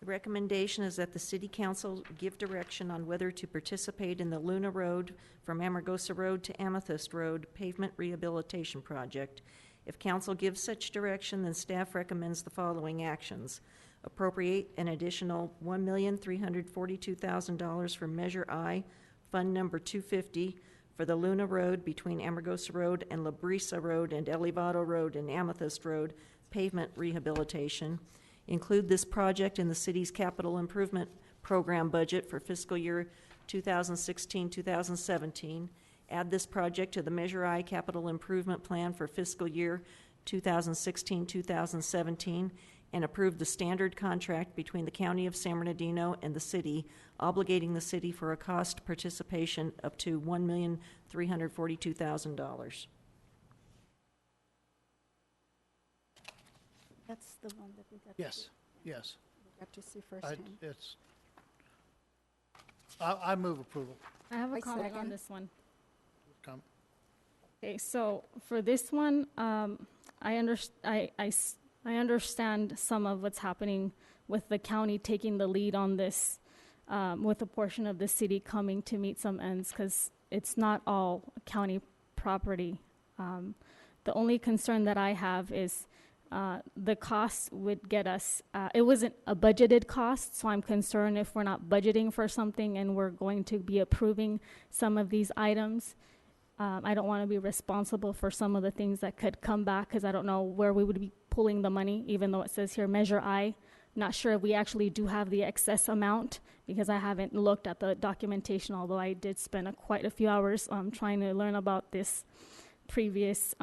The recommendation is that the City Council give direction on whether to participate in the Luna Road from Amargosa Road to Amethyst Road pavement rehabilitation project. If Council gives such direction, then staff recommends the following actions. Appropriate an additional $1,342,000 for Measure I, Fund Number 250, for the Luna Road between Amargosa Road and La Brisa Road and Elevado Road and Amethyst Road pavement rehabilitation. Include this project in the city's capital improvement program budget for fiscal year 2016-2017. Add this project to the Measure I capital improvement plan for fiscal year 2016-2017, and approve the standard contract between the County of San Bernardino and the city, obligating the city for a cost participation up to $1,342,000. That's the one that we got. Yes, yes. We got to see I, firsthand. it's, I move approval. I have a I comment on second. this one. Come. Okay, so for this one, I understand some of what's happening with the county taking the lead on this, with a portion of the city coming to meet some ends, because it's not all county property. The only concern that I have is the cost would get us, it wasn't a budgeted cost, so I'm concerned if we're not budgeting for something and we're going to be approving some of these items. I don't want to be responsible for some of the things that could come back, because I don't know where we would be pulling the money, even though it says here Measure I. Not sure if we actually do have the excess amount, because I haven't looked at the documentation, although I did spend quite a few hours trying to learn about this previous,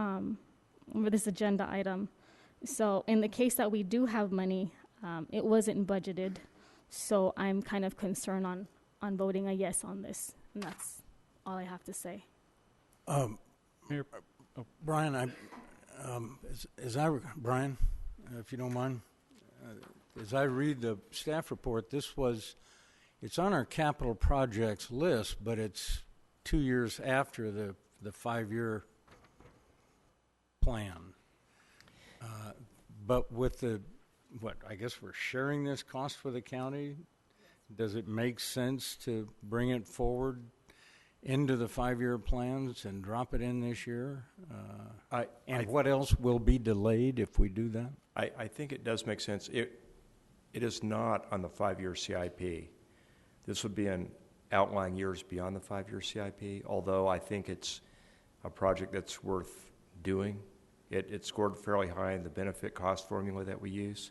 this agenda item. So in the case that we do have money, it wasn't budgeted, so I'm kind of concerned on voting a yes on this, and that's all I have to say. Mayor, Brian, Brian, if you don't mind, as I read the staff report, it's on our capital projects list, but it's 2 years after the 5-year plan. But with I guess we're sharing this cost with the county. Does it make sense to bring it forward into the 5-year plans and drop it in this year? What else will be delayed if we do that? I think it does make sense. It is not on the 5-year CIP. This would be in outlying years beyond the 5-year CIP, although I think it's a project that's worth doing. It scored fairly high in the benefit cost formula that we use.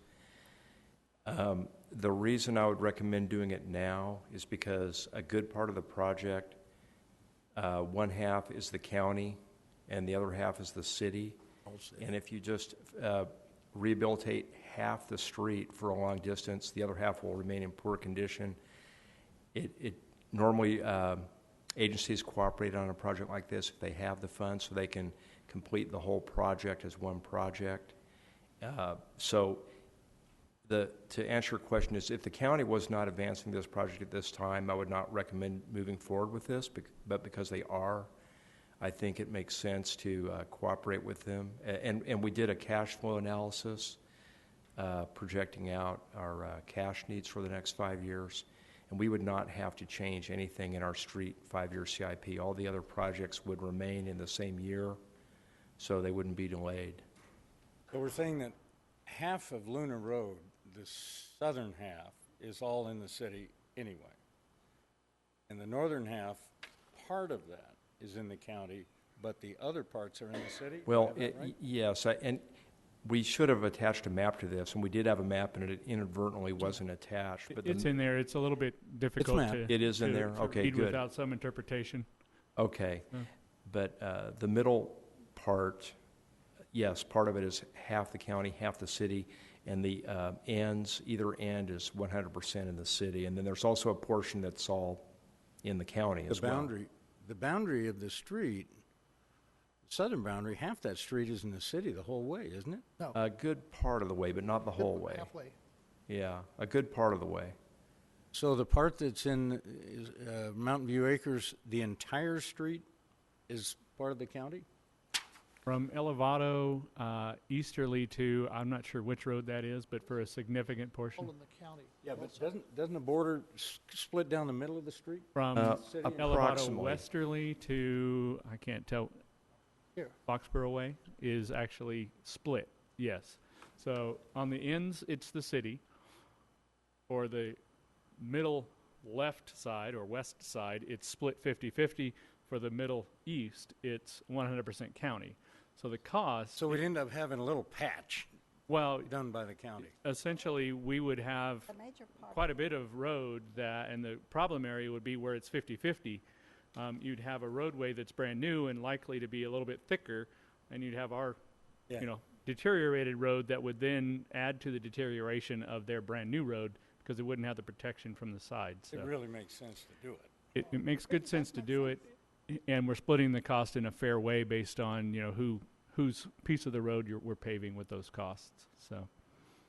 The reason I would recommend doing it now is because a good part of the project, one half is the county and the other half is the city. And if you just rehabilitate half the street for a long distance, the other half will remain in poor condition. It normally agencies cooperate on a project like this if they have the funds, so they can complete the whole project as one project. To answer your question is, if the county was not advancing this project at this time, I would not recommend moving forward with this, but because they are, I think it makes sense to cooperate with them. And we did a cash flow analysis projecting out our cash needs for the next 5 years, and we would not have to change anything in our street 5-year CIP. All the other projects would remain in the same year, so they wouldn't be delayed. So we're saying that half of Luna Road, the southern half, is all in the city anyway. And the northern half, part of that is in the county, but the other parts are in the city? Well, Is that right? yes, and we should have attached a map to this, and we did have a map, and it inadvertently wasn't attached. But it's in there. It's a little bit difficult mapped. to It is in there? to Okay, read good. without some interpretation. Okay, Yeah. but the middle part, yes, part of it is half the county, half the city, and the ends, either end is 100% in the city, and then there's also a portion that's all in the county as well. The boundary of the street, southern boundary, half that street is in the city the whole way, isn't it? No. A good part of the way, but not the whole way. Halfway. Yeah, a good part of the way. So the part that's in Mountain View Acres, the entire street is part of the county? From Elevado easterly to, I'm not sure which road that is, but for a significant portion. All in the county. Yeah, but doesn't the border split down the middle of the street? From City. Elevado Approximately. westerly to, I can't tell, Here. Foxborough Way is actually split, yes. So on the ends, it's the city. For the middle left side or west side, it's split 50-50. For the middle east, it's 100% county. So the cost, So we'd end up having a little patch well, done by the county. essentially, we would have The major part. quite a bit of road that, and the problem area would be where it's 50-50. You'd have a roadway that's brand new and likely to be a little bit thicker, and you'd have our, Yeah. deteriorated road that would then add to the deterioration of their brand-new road because it wouldn't have the protection from the side. So It really makes sense to do it. it makes good sense to do it, and we're splitting the cost in a fair way based on, whose piece of the road we're paving with those costs. So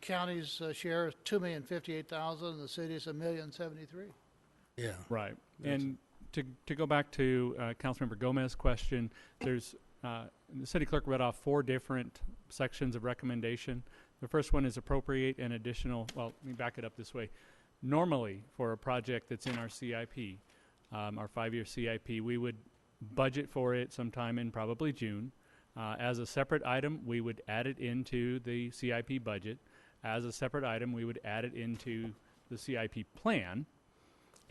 County's share is $2,058,000, and the city's $1,073,000. Yeah. right. And to go back to Councilmember Gomez's question, there's the city clerk read off 4 different sections of recommendation. The first one is appropriate an additional. Well, let me back it up this way. Normally, for a project that's in our CIP, our 5-year CIP, we would budget for it sometime in probably June. As a separate item, we would add it into the CIP budget. As a separate item, we would add it into the CIP plan.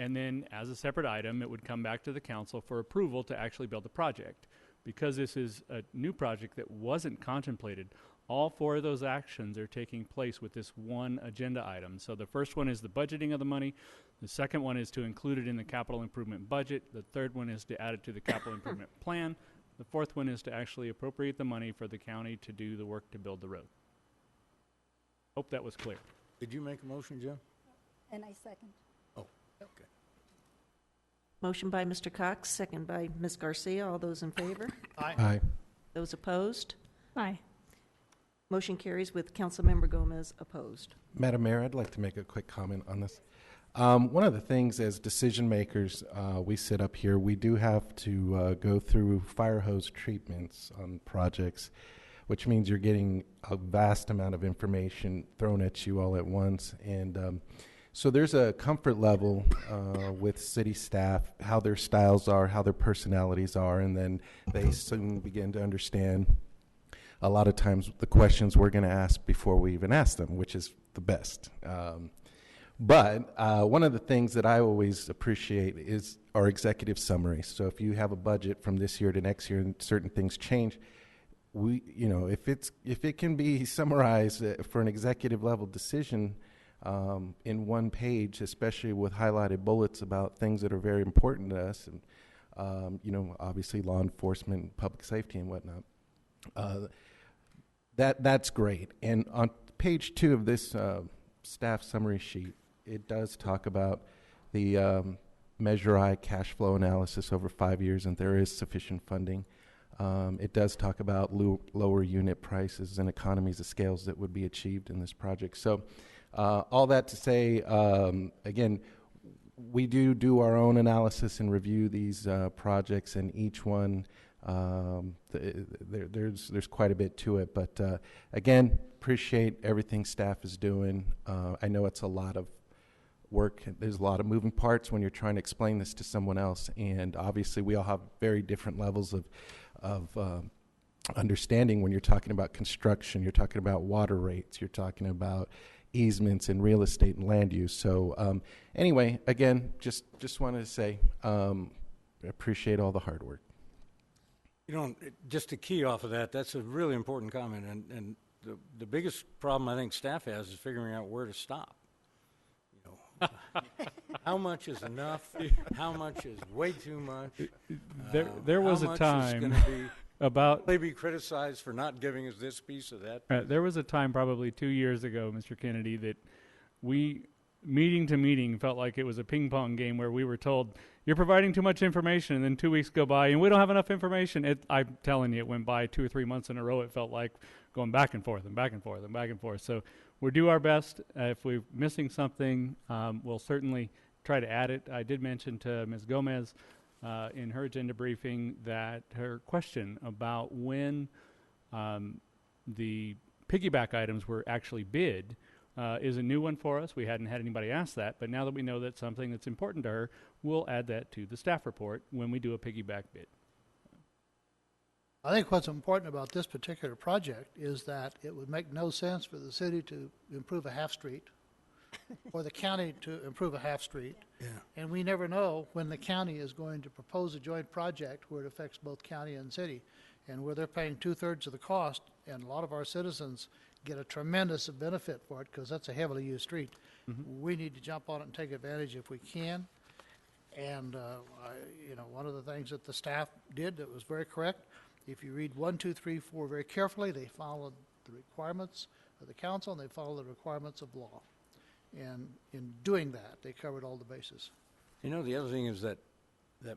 And then as a separate item, it would come back to the council for approval to actually build the project. Because this is a new project that wasn't contemplated, all 4 of those actions are taking place with this one agenda item. So the first one is the budgeting of the money. The second one is to include it in the capital improvement budget. The third one is to add it to the capital improvement plan. The fourth one is to actually appropriate the money for the county to do the work to build the road. Hope that was clear. Did you make a motion, Jim? And I second. Oh, okay. Motion by Mr. Cox, second by Ms. Garcia. All those in favor? Aye. Those opposed? Aye. Motion carries with Councilmember Gomez opposed. Madam Mayor, I'd like to make a quick comment on this. One of the things as decision makers, we sit up here, we do have to go through fire hose treatments on projects, which means you're getting a vast amount of information thrown at you all at once. And so there's a comfort level with city staff, how their styles are, how their personalities are, and then they soon begin to understand a lot of times the questions we're going to ask before we even ask them, which is the best. But one of the things that I always appreciate is our executive summary. So if you have a budget from this year to next year and certain things change, if it can be summarized for an executive level decision in one page, especially with highlighted bullets about things that are very important to us, and obviously law enforcement, public safety, and whatnot. That's great. And on page 2 of this staff summary sheet, it does talk about the Measure I cash flow analysis over 5 years, and there is sufficient funding. It does talk about lower unit prices and economies of scales that would be achieved in this project. So all that to say, again, we do our own analysis and review these projects, and each one there's quite a bit to it. But again, appreciate everything staff is doing. I know it's a lot of work. There's a lot of moving parts when you're trying to explain this to someone else, and obviously we all have very different levels of understanding when you're talking about construction, you're talking about water rates, you're talking about easements in real estate and land use. So anyway, again, just wanted to say appreciate all the hard work. Just to key off of that, that's a really important comment, and the biggest problem I think staff has is figuring out where to stop. How much is enough? How much is way too much? There was how a much time is gonna be about they be criticized for not giving us this piece of that. there was a time probably 2 years ago, Mr. Kennedy, that we meeting to meeting felt like it was a ping pong game where we were told you're providing too much information, and then 2 weeks go by and we don't have enough information. I'm telling you, it went by 2 or 3 months in a row. It felt like going back and forth and back and forth and back and forth. So we'll do our best. If we're missing something, we'll certainly try to add it. I did mention to Ms. Gomez in her agenda briefing that her question about when the piggyback items were actually bid is a new one for us. We hadn't had anybody ask that, but now that we know that's something that's important to her, we'll add that to the staff report when we do a piggyback bid. I think what's important about this particular project is that it would make no sense for the city to improve a half street or the county to improve a half street. Yeah. And we never know when the county is going to propose a joint project where it affects both county and city, and where they're paying 2/3 of the cost, and a lot of our citizens get a tremendous benefit for it because that's a heavily used street. Mm-hmm. We need to jump on it and take advantage if we can. And one of the things that the staff did that was very correct, if you read 1, 2, 3, 4 very carefully, they followed the requirements of the council and they follow the requirements of law. And in doing that, they covered all the bases. You know, the other thing is that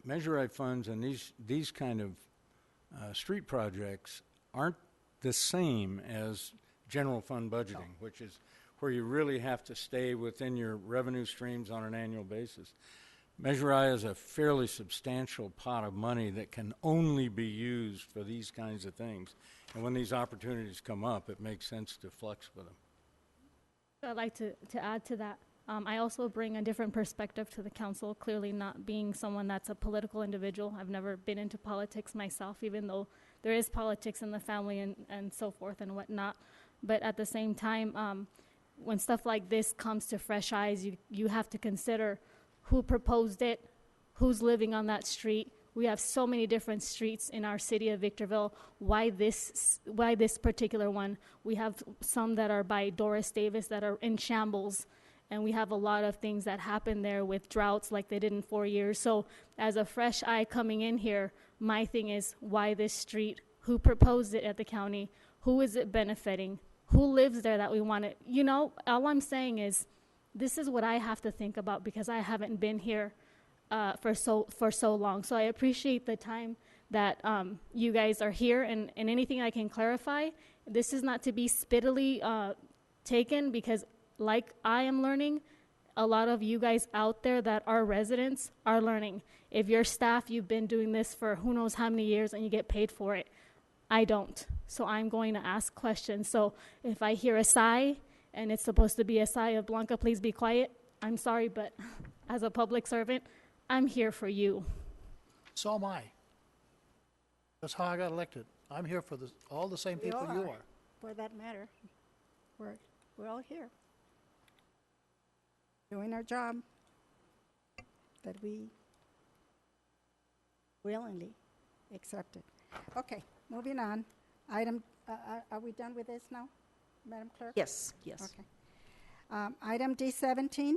Measure I funds and these kind of street projects aren't the same as general fund budgeting, which is where you really have to stay within your revenue streams on an annual basis. Measure I is a fairly substantial pot of money that can only be used for these kinds of things. And when these opportunities come up, it makes sense to flex with them. I'd like to add to that. I also bring a different perspective to the council, clearly not being someone that's a political individual. I've never been into politics myself, even though there is politics in the family and so forth and whatnot. But at the same time, when stuff like this comes to fresh eyes, you have to consider who proposed it, who's living on that street. We have so many different streets in our city of Victorville. Why this particular one? We have some that are by Doris Davis that are in shambles, and we have a lot of things that happen there with droughts like they did in 4 years. So as a fresh eye coming in here, my thing is, why this street? Who proposed it at the county? Who is it benefiting? Who lives there that we want to, you know, all I'm saying is, this is what I have to think about because I haven't been here for so long. So I appreciate the time that you guys are here, and anything I can clarify, this is not to be spittily taken, because like I am learning, a lot of you guys out there that are residents are learning. If you're staff, you've been doing this for who knows how many years and you get paid for it. I don't. So I'm going to ask questions. So if I hear a sigh, and it's supposed to be a sigh of Blanca, please be quiet, I'm sorry, but as a public servant, I'm here for you. So am I. That's how I got elected. I'm here for all the same people you are. For that matter. We're all here. Doing our job that we willingly accepted. Okay, moving on. Are we done with this now, Madam Clerk? Yes. Okay. Item D17,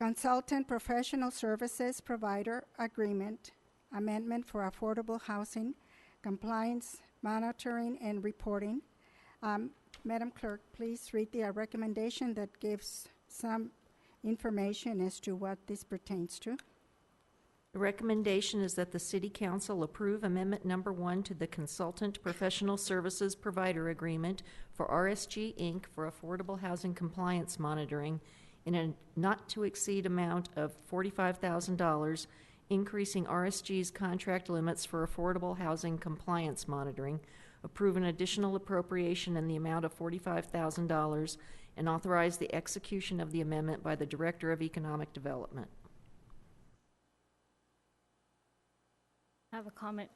Consultant Professional Services Provider Agreement, Amendment for Affordable Housing, Compliance, Monitoring, and Reporting. Madam Clerk, please read the recommendation that gives some information as to what this pertains to. The recommendation is that the City Council approve Amendment Number 1 to the Consultant Professional Services Provider Agreement for RSG, Inc. for Affordable Housing Compliance Monitoring in a not-to-exceed amount of $45,000, increasing RSG's contract limits for affordable housing compliance monitoring, approve an additional appropriation in the amount of $45,000, and authorize the execution of the amendment by the Director of Economic Development. I have a comment.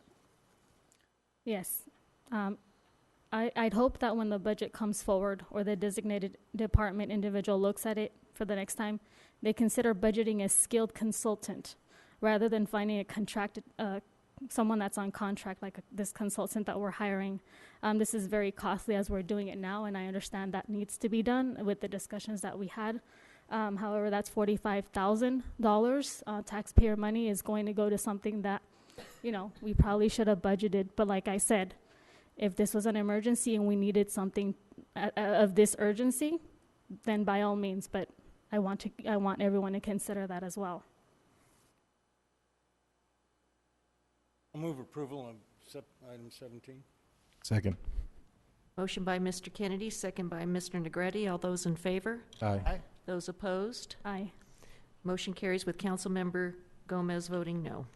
Yes. I'd hope that when the budget comes forward or the designated department individual looks at it for the next time, they consider budgeting a skilled consultant rather than finding a contracted, someone that's on contract like this consultant that we're hiring. This is very costly as we're doing it now, and I understand that needs to be done with the discussions that we had. However, that's $45,000. Taxpayer money is going to go to something that, you know, we probably should have budgeted. But like I said, if this was an emergency and we needed something of this urgency, then by all means. But I want everyone to consider that as well. I'll move approval of item 17. Second. Motion by Mr. Kennedy, second by Mr. Negretti. All those in favor? Aye. Aye. Those opposed? Aye. Motion carries with Councilmember Gomez voting no.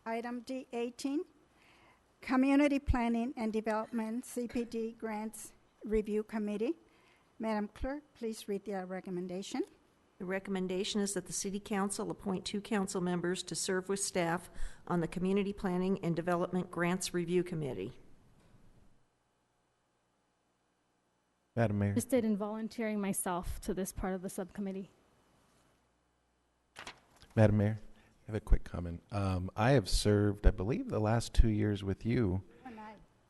Item D18, Community Planning and Development, CPD Grants Review Committee. Madam Clerk, please read the recommendation. The recommendation is that the City Council appoint 2 council members to serve with staff on the Community Planning and Development Grants Review Committee. Madam Mayor. Interested in volunteering myself to this part of the subcommittee. Madam Mayor, I have a quick comment. I have served, I believe, the last 2 years with you,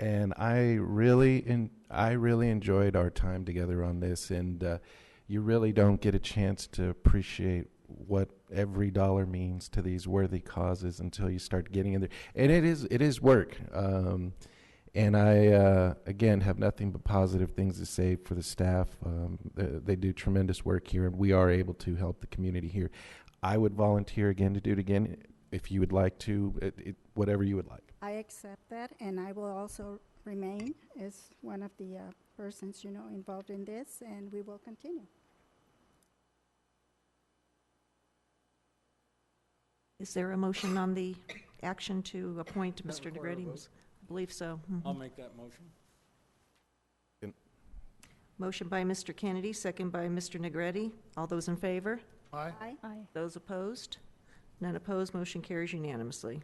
and I really enjoyed our time together on this, and you really don't get a chance to appreciate what every dollar means to these worthy causes until you start getting in there. And it is work. And I, again, have nothing but positive things to say for the staff. They do tremendous work here, and we are able to help the community here. I would volunteer again to do it again if you would like to, whatever you would like. I accept that, and I will also remain as one of the persons, involved in this, and we will continue. Is there a motion on the action to appoint Mr. Negretti? I believe so. Mhm. I'll make that motion. Motion by Mr. Kennedy, second by Mr. Negretti. All those in favor? Aye. Aye. Aye. Those opposed? None opposed, motion carries unanimously.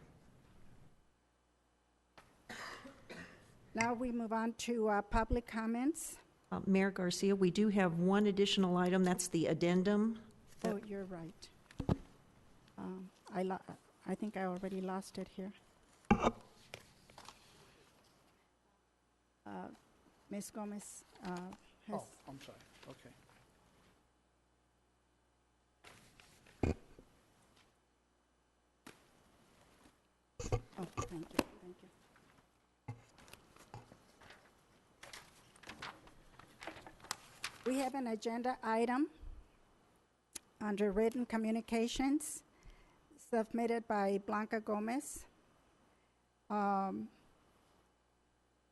Now we move on to public comments. Mayor Garcia, we do have one additional item, that's the addendum. Oh, you're right. I think I already lost it here. Ms. Gomez has... Oh, I'm sorry. Okay. Oh, thank you, thank you. We have an agenda item under written communications submitted by Blanca Gomez.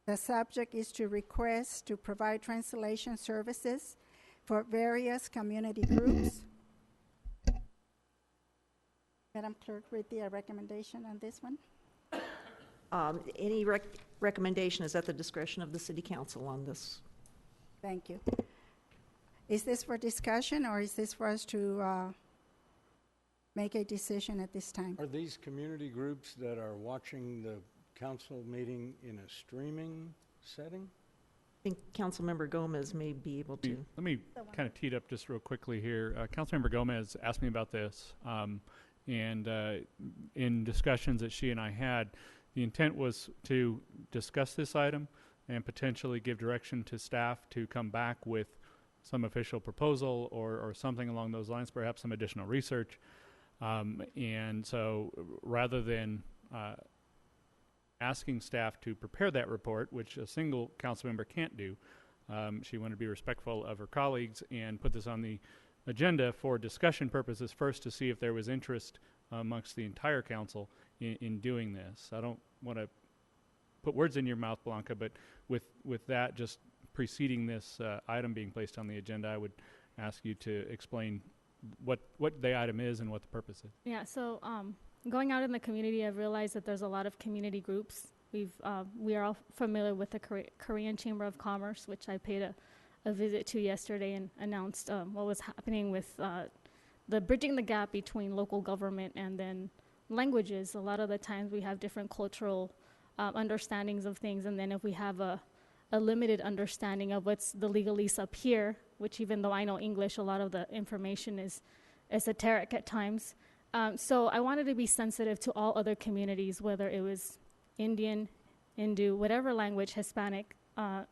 The subject is to request to provide translation services for various community groups. Madam Clerk, read the recommendation on this one. Any recommendation is at the discretion of the City Council on this. Thank you. Is this for discussion, or is this for us to make a decision at this time? Are these community groups that are watching the council meeting in a streaming setting? I think Councilmember Gomez may be able to. Let me kind of tee it up just real quickly here. Councilmember Gomez asked me about this, and in discussions that she and I had, the intent was to discuss this item and potentially give direction to staff to come back with some official proposal or something along those lines, perhaps some additional research. And so rather than asking staff to prepare that report, which a single council member can't do, she wanted to be respectful of her colleagues and put this on the agenda for discussion purposes first to see if there was interest amongst the entire council in doing this. I don't want to put words in your mouth, Blanca, but with that just preceding this item being placed on the agenda, I would ask you to explain what the item is and what the purpose is. Yeah, so going out in the community, I've realized that there's a lot of community groups. We are all familiar with the Korean Chamber of Commerce, which I paid a visit to yesterday and announced what was happening with the bridging the gap between local government and then languages. A lot of the times we have different cultural understandings of things, and then if we have a limited understanding of what's the legalese up here, which even though I know English, a lot of the information is esoteric at times. So I wanted to be sensitive to all other communities, whether it was Indian, Hindu, whatever language, Hispanic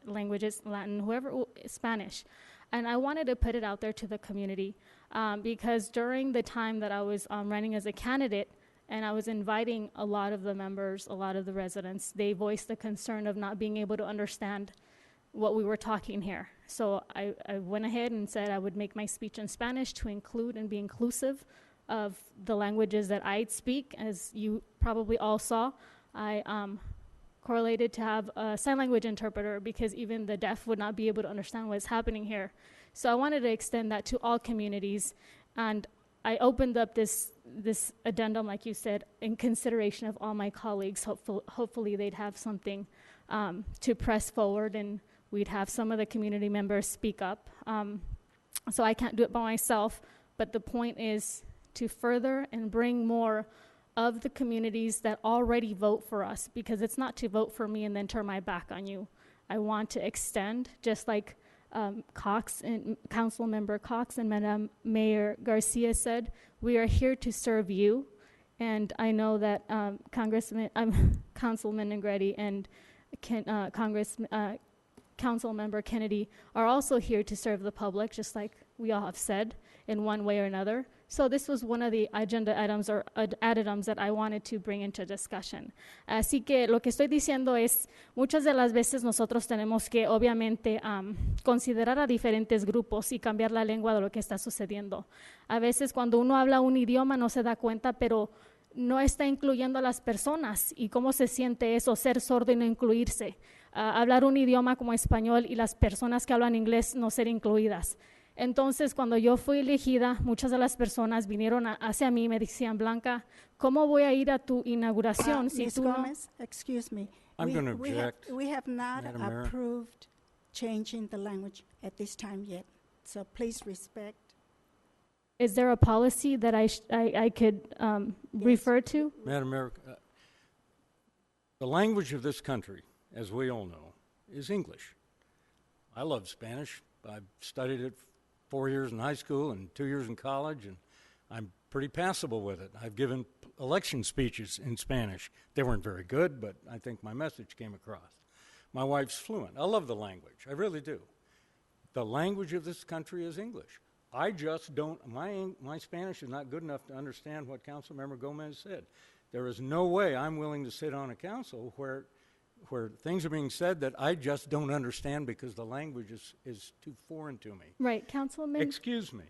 languages, Latin, whoever, Spanish. And I wanted to put it out there to the community because during the time that I was running as a candidate, and I was inviting a lot of the members, a lot of the residents, they voiced the concern of not being able to understand what we were talking here. So I went ahead and said I would make my speech in Spanish to include and be inclusive of the languages that I speak. As you probably all saw, I correlated to have a sign language interpreter because even the deaf would not be able to understand what's happening here. So I wanted to extend that to all communities, and I opened up this addendum, like you said, in consideration of all my colleagues. Hopefully they'd have something to press forward, and we'd have some of the community members speak up. So I can't do it by myself, but the point is to further and bring more of the communities that already vote for us, because it's not to vote for me and then turn my back on you. I want to extend, just like Cox and Council Member Cox and Madam Mayor Garcia said, we are here to serve you. And I know that Councilman Negretti and Council Member Kennedy are also here to serve the public, just like we all have said in one way or another. So this was one of the agenda items or items that I wanted to bring into discussion. Así que lo que estoy diciendo es, muchas de las veces nosotros tenemos que obviamente considerar a diferentes grupos y cambiar la lengua de lo que está sucediendo. A veces cuando uno habla un idioma no se da cuenta, pero no está incluyendo a las personas. ¿Y cómo se siente eso, ser sordo y no incluirse? Hablar un idioma como español y las personas que hablan inglés no ser incluidas. Entonces, cuando yo fui elegida, muchas de las personas vinieron hacia mí y me decían, Blanca, ¿cómo voy a ir a tu inauguración si Ms. tú no? Gomez, excuse me. I'm going to object. We have not Madam Mayor. approved changing the language at this time yet. So please respect. Is there a policy that I could refer to? Madam Mayor, the language of this country, as we all know, is English. I love Spanish. I've studied it 4 years in high school and 2 years in college, and I'm pretty passable with it. I've given election speeches in Spanish. They weren't very good, but I think my message came across. My wife's fluent. I love the language. I really do. The language of this country is English. I just don't, my Spanish is not good enough to understand what Councilmember Gomez said. There is no way I'm willing to sit on a council where things are being said that I just don't understand because the language is too foreign to me. Right, Councilman? Excuse me.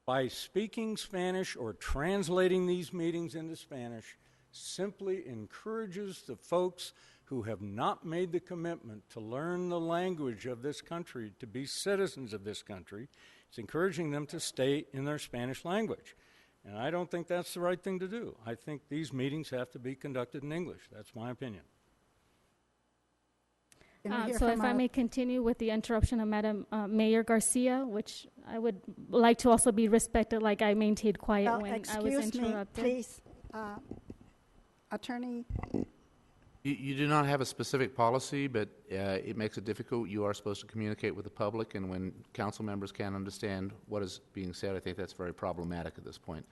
By speaking Spanish or translating these meetings into Spanish simply encourages the folks who have not made the commitment to learn the language of this country, to be citizens of this country. It's encouraging them to stay in their Spanish language. And I don't think that's the right thing to do. I think these meetings have to be conducted in English. That's my opinion. Can we hear So from if I our- may continue with the interruption of Madam Mayor Garcia, which I would like to also be respected like I maintained quiet Well, when I was excuse me, interrupted. please. Attorney, You do not have a specific policy, but it makes it difficult. You are supposed to communicate with the public, and when council members can't understand what is being said, I think that's very problematic at this point.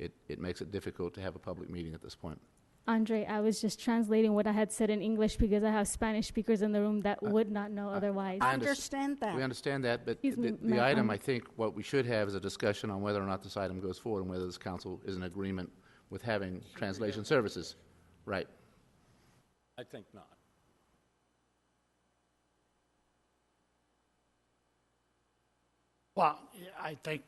It makes it difficult to have a public meeting at this point. Andre, I was just translating what I had said in English because I have Spanish speakers in the room that would not know otherwise. I understand that. We understand that, but Excuse me, the item, ma'am. I think, what we should have is a discussion on whether or not this item goes forward and whether this council is in agreement with having translation services. Right. I think not. Well, I think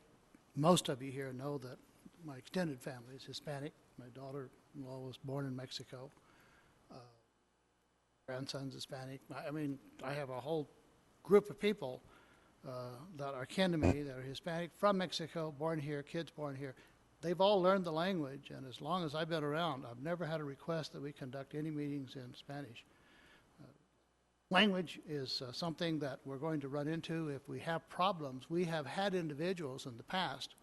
most of you here know that my extended family is Hispanic. My daughter-in-law was born in Mexico. Grandson's Hispanic. I mean, I have a whole group of people that are kin to me that are Hispanic from Mexico, born here, kids born here. They've all learned the language, and as long as I've been around, I've never had a request that we conduct any meetings in Spanish. Language is something that we're going to run into if we have problems. We have had individuals in the past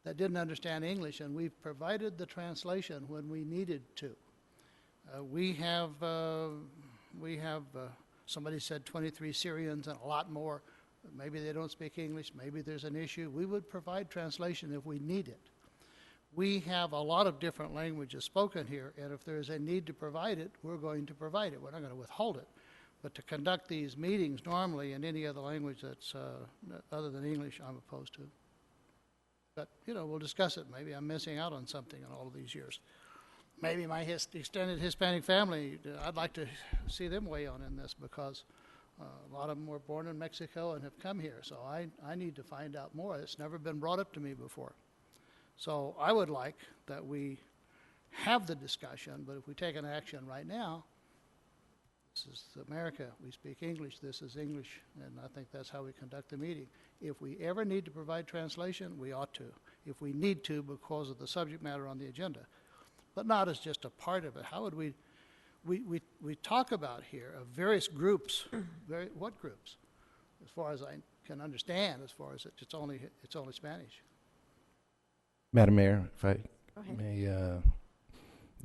that didn't understand English, and we've provided the translation when we needed to. We have somebody said 23 Syrians and a lot more. Maybe they don't speak English. Maybe there's an issue. We would provide translation if we need it. We have a lot of different languages spoken here, and if there's a need to provide it, we're going to provide it. We're not going to withhold it. But to conduct these meetings normally in any other language that's other than English, I'm opposed to. But, you know, we'll discuss it. Maybe I'm missing out on something in all of these years. Maybe my extended Hispanic family, I'd like to see them weigh on in this because a lot of them were born in Mexico and have come here. So I need to find out more. It's never been brought up to me before. So I would like that we have the discussion, but if we take an action right now, this is America. We speak English. This is English, and I think that's how we conduct the meeting. If we ever need to provide translation, we ought to. If we need to because of the subject matter on the agenda, but not as just a part of it. How would we talk about here of various groups, what groups? As far as I can understand, as far as it's only Spanish. Madam Mayor, if I Go ahead. may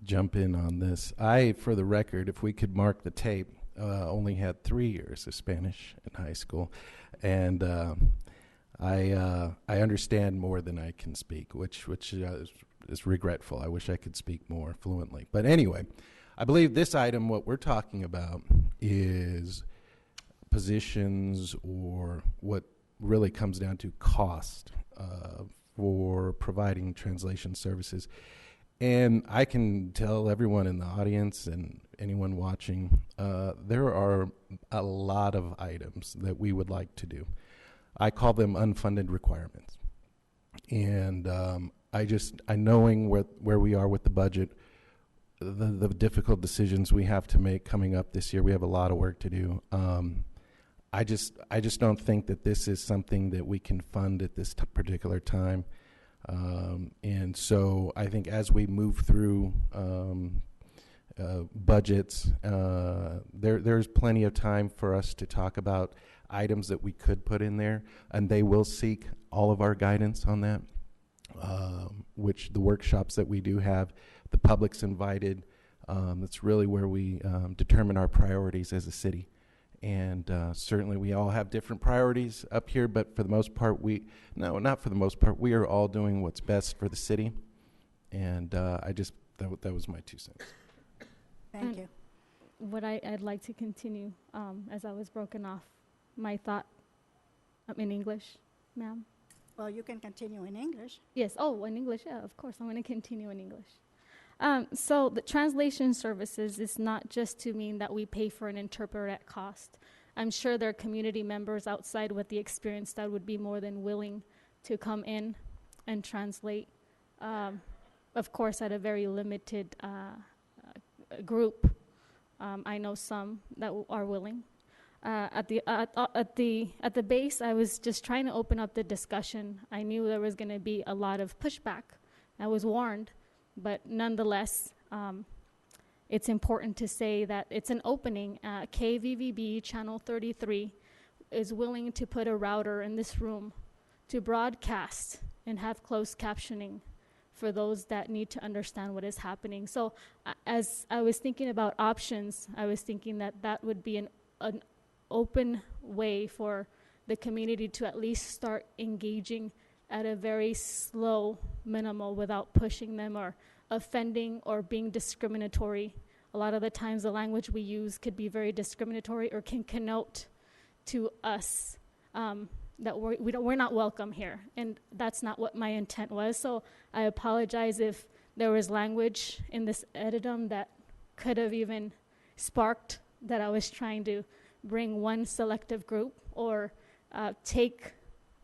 jump in on this. I, for the record, if we could mark the tape, only had 3 years of Spanish in high school, and I understand more than I can speak, which is regretful. I wish I could speak more fluently. But anyway, I believe this item, what we're talking about, is positions or what really comes down to cost for providing translation services. And I can tell everyone in the audience and anyone watching, there are a lot of items that we would like to do. I call them unfunded requirements. And I knowing where we are with the budget, the difficult decisions we have to make coming up this year, we have a lot of work to do. I just don't think that this is something that we can fund at this particular time. And so I think as we move through budgets, there's plenty of time for us to talk about items that we could put in there, and they will seek all of our guidance on that, which the workshops that we do have, the public's invited. That's really where we determine our priorities as a city. And certainly we all have different priorities up here, but for the most part, not for the most part, we are all doing what's best for the city. And that was my 2 cents. Thank you. What I'd like to continue, as I was broken off, my thought in English, ma'am. Well, you can continue in English. Yes, in English, yeah, of course, I'm going to continue in English. So the translation services is not just to mean that we pay for an interpreter at cost. I'm sure there are community members outside with the experience that would be more than willing to come in and translate, of course, at a very limited group. I know some that are willing. At the base, I was just trying to open up the discussion. I knew there was going to be a lot of pushback. I was warned. But nonetheless, it's important to say that it's an opening. KVVB Channel 33 is willing to put a router in this room to broadcast and have closed captioning for those that need to understand what is happening. So as I was thinking about options, I was thinking that would be an open way for the community to at least start engaging at a very slow minimal without pushing them or offending or being discriminatory. A lot of the times the language we use could be very discriminatory or can connote to us that we're not welcome here. And that's not what my intent was. So I apologize if there was language in this editum that could have even sparked that I was trying to bring one selective group or take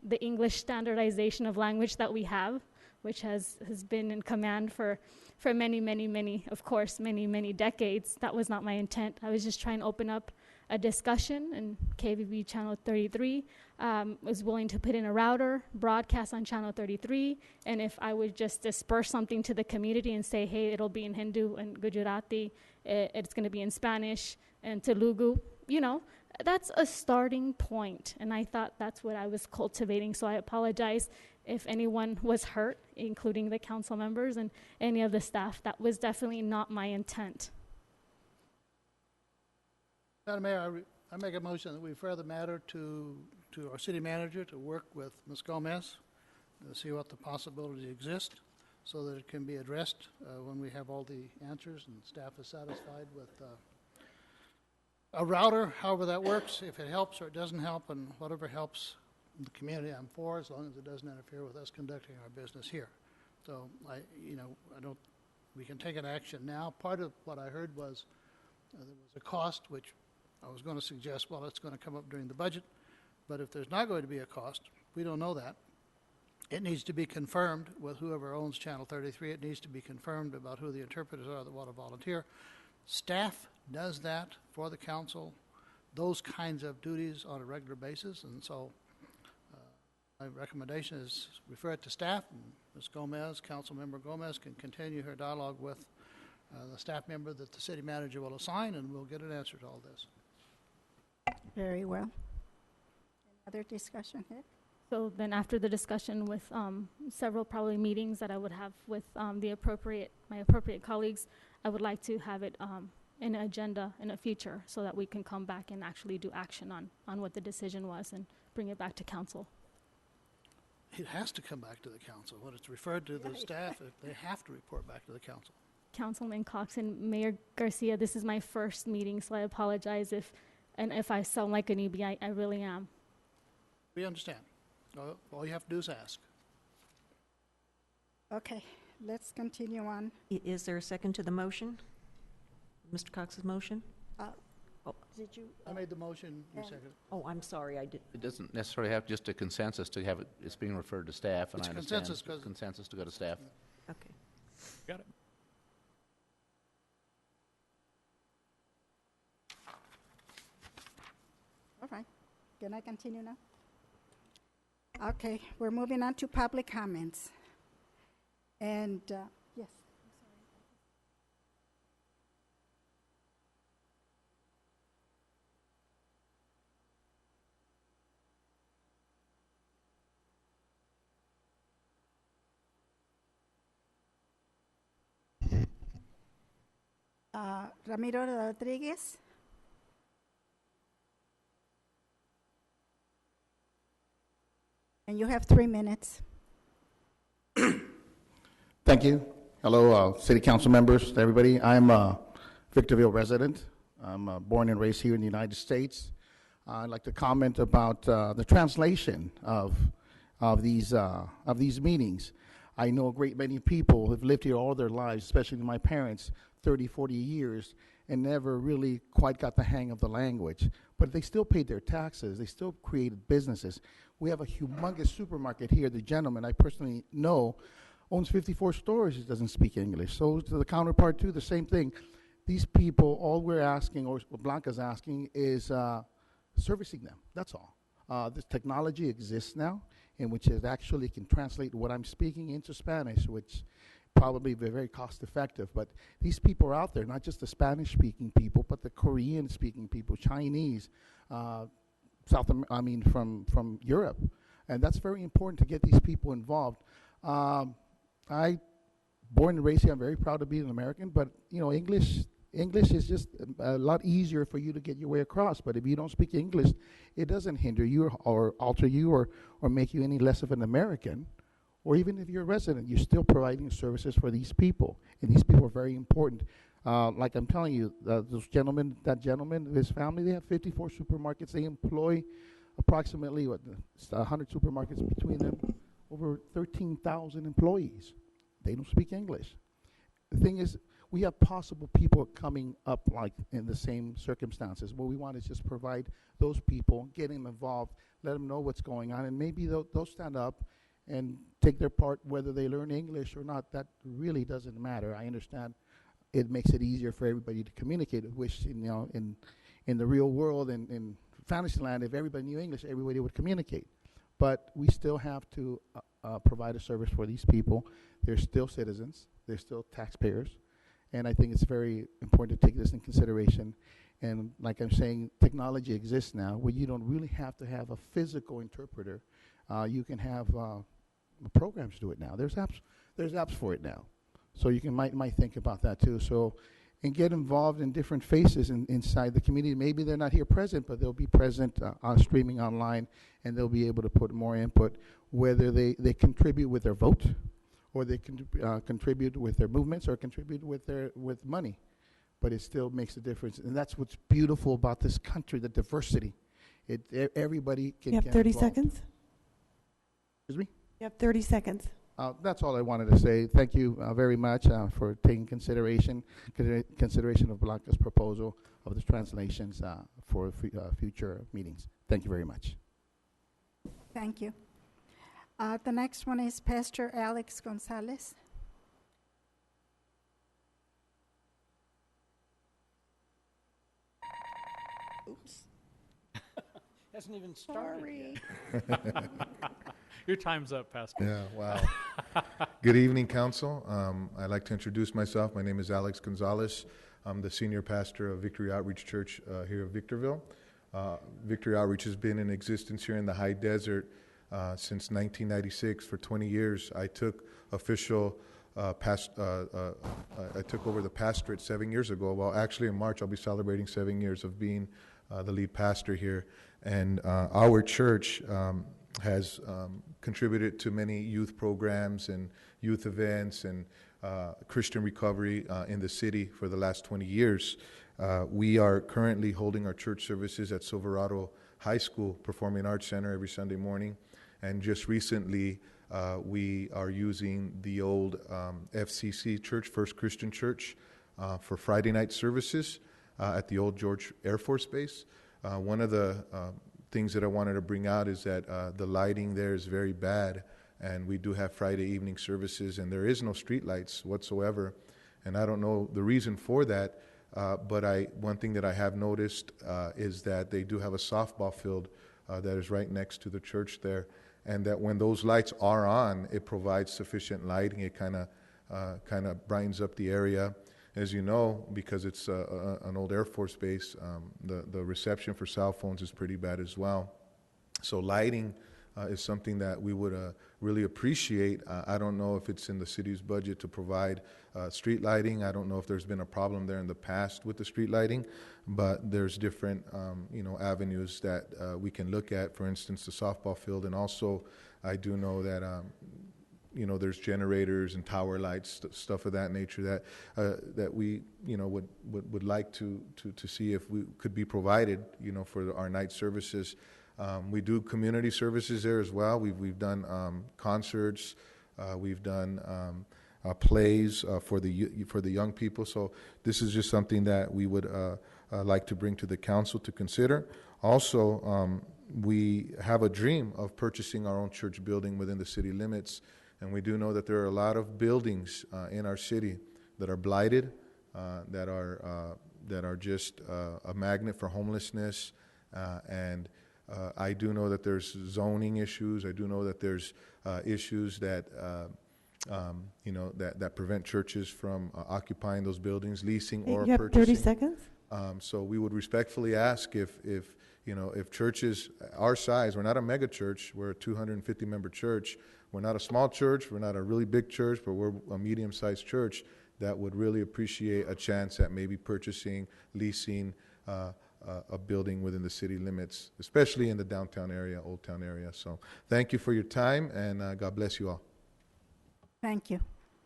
the English standardization of language that we have, which has been in command for many, of course, many decades. That was not my intent. I was just trying to open up a discussion, and KVB Channel 33 was willing to put in a router, broadcast on Channel 33, and if I would just disperse something to the community and say, hey, it'll be in Hindu and Gujarati, it's going to be in Spanish and Telugu, that's a starting point, and I thought that's what I was cultivating. So I apologize if anyone was hurt, including the council members and any of the staff. That was definitely not my intent. Madam Mayor, I make a motion that we refer the matter to our city manager to work with Ms. Gomez to see what the possibilities exist so that it can be addressed when we have all the answers and staff is satisfied with a router, however that works, if it helps or it doesn't help, and whatever helps the community I'm for, as long as it doesn't interfere with us conducting our business here. So we can take an action now. Part of what I heard was there was a cost, which I was going to suggest, well, it's going to come up during the budget, but if there's not going to be a cost, we don't know that. It needs to be confirmed with whoever owns Channel 33. It needs to be confirmed about who the interpreters are that want to volunteer. Staff does that for the council, those kinds of duties on a regular basis, and so my recommendation is refer it to staff, and Ms. Gomez, Councilmember Gomez, can continue her dialogue with the staff member that the city manager will assign, and we'll get an answer to all this. Very well. Any other discussion here? So then after the discussion with several probably meetings that I would have with my appropriate colleagues, I would like to have it in an agenda in the future so that we can come back and actually do action on what the decision was and bring it back to council. It has to come back to the council. When it's referred to the staff, they have to report back to the council. Councilman Cox and Mayor Garcia, this is my first meeting, so I apologize if I sound like a newbie. I really am. We understand. All you have to do is ask. Okay, let's continue on. Is there a second to the motion? Mr. Cox's motion? Did you? I made the motion, you and- seconded. Oh, I'm sorry, I did. It doesn't necessarily have just a consensus to have it, it's being referred to staff, and It's I understand. consensus 'cause- Consensus to go to staff. Okay. Got it. All right. Can I continue now? Okay, we're moving on to public comments. And, yes. Ramiro Rodriguez. And you have 3 minutes. Thank you. Hello, City Council members, everybody. I'm a Victorville resident. I'm born and raised here in the United States. I'd like to comment about the translation of these meetings. I know a great many people who have lived here all their lives, especially my parents, 30, 40 years, and never really quite got the hang of the language. But they still paid their taxes. They still created businesses. We have a humongous supermarket here. The gentleman I personally know owns 54 stores. He doesn't speak English. So to the counterpart, too, the same thing. These people, all we're asking, or what Blanca's asking, is servicing them. That's all. This technology exists now, in which it actually can translate what I'm speaking into Spanish, which probably be very cost effective. But these people are out there, not just the Spanish-speaking people, but the Korean-speaking people, Chinese, from Europe. And that's very important to get these people involved. I, born and raised here, I'm very proud to be an American, but, you know, English is just a lot easier for you to get your way across. But if you don't speak English, it doesn't hinder you or alter you or make you any less of an American. Or even if you're a resident, you're still providing services for these people. And these people are very important. Like I'm telling you, that gentleman, his family, they have 54 supermarkets. They employ approximately 100 supermarkets between them, over 13,000 employees. They don't speak English. The thing is, we have possible people coming up like in the same circumstances. What we want is just provide those people, get them involved, let them know what's going on, and maybe they'll stand up and take their part, whether they learn English or not. That really doesn't matter. I understand it makes it easier for everybody to communicate, which, you know, in the real world, in Fantasyland, if everybody knew English, everybody would communicate. But we still have to provide a service for these people. They're still citizens. They're still taxpayers. And I think it's very important to take this in consideration. And like I'm saying, technology exists now where you don't really have to have a physical interpreter. You can have programs do it now. There's apps for it now. So you might think about that too. So, and get involved in different faces inside the community. Maybe they're not here present, but they'll be present on streaming online, and they'll be able to put more input, whether they contribute with their vote, or they can contribute with their movements, or contribute with money. But it still makes a difference, and that's what's beautiful about this country: the diversity. Everybody can. You have get 30 involved. seconds. Excuse me. You have 30 seconds. That's all I wanted to say. Thank you very much for taking consideration of Blanca's proposal of the translations for future meetings. Thank you very much. Thank you. The next one is Pastor Alex Gonzalez. Oops. Hasn't even started Sorry. yet. Your time's up, Pastor. Yeah, wow. Good evening, Council. I'd like to introduce myself. My name is Alex Gonzalez. I'm the senior pastor of Victory Outreach Church here of Victorville. Victory Outreach has been in existence here in the High Desert since 1996. For 20 years, I took I took over the pastorate 7 years ago. Well, actually, in March, I'll be celebrating 7 years of being the lead pastor here. And our church has contributed to many youth programs and youth events and Christian recovery in the city for the last 20 years. We are currently holding our church services at Silverado High School Performing Arts Center every Sunday morning. And just recently, we are using the old FCC church, First Christian Church, for Friday night services at the old George Air Force Base. One of the things that I wanted to bring out is that the lighting there is very bad, and we do have Friday evening services, and there is no street lights whatsoever. And I don't know the reason for that, but one thing that I have noticed is that they do have a softball field that is right next to the church there, and that when those lights are on, it provides sufficient lighting. It kind of brightens up the area. As you know, because it's an old Air Force base, the reception for cell phones is pretty bad as well. So lighting is something that we would really appreciate. I don't know if it's in the city's budget to provide street lighting. I don't know if there's been a problem there in the past with the street lighting, but there's different avenues that we can look at. For instance, the softball field, and also I do know that there's generators and tower lights, stuff of that nature that we would like to see if we could be provided for our night services. We do community services there as well. We've done concerts, we've done plays for the young people. So this is just something that we would like to bring to the council to consider. Also, we have a dream of purchasing our own church building within the city limits. And we do know that there are a lot of buildings in our city that are blighted, that are just a magnet for homelessness. And I do know that there's zoning issues. I do know that there's issues that that prevent churches from occupying those buildings, leasing or you have purchasing. 30 seconds. So we would respectfully ask if churches our size, we're not a mega church, we're a 250 member church. We're not a small church, we're not a really big church, but we're a medium-sized church that would really appreciate a chance at maybe purchasing, leasing a building within the city limits, especially in the downtown area, Old Town area. So thank you for your time, and God bless you all. Thank you.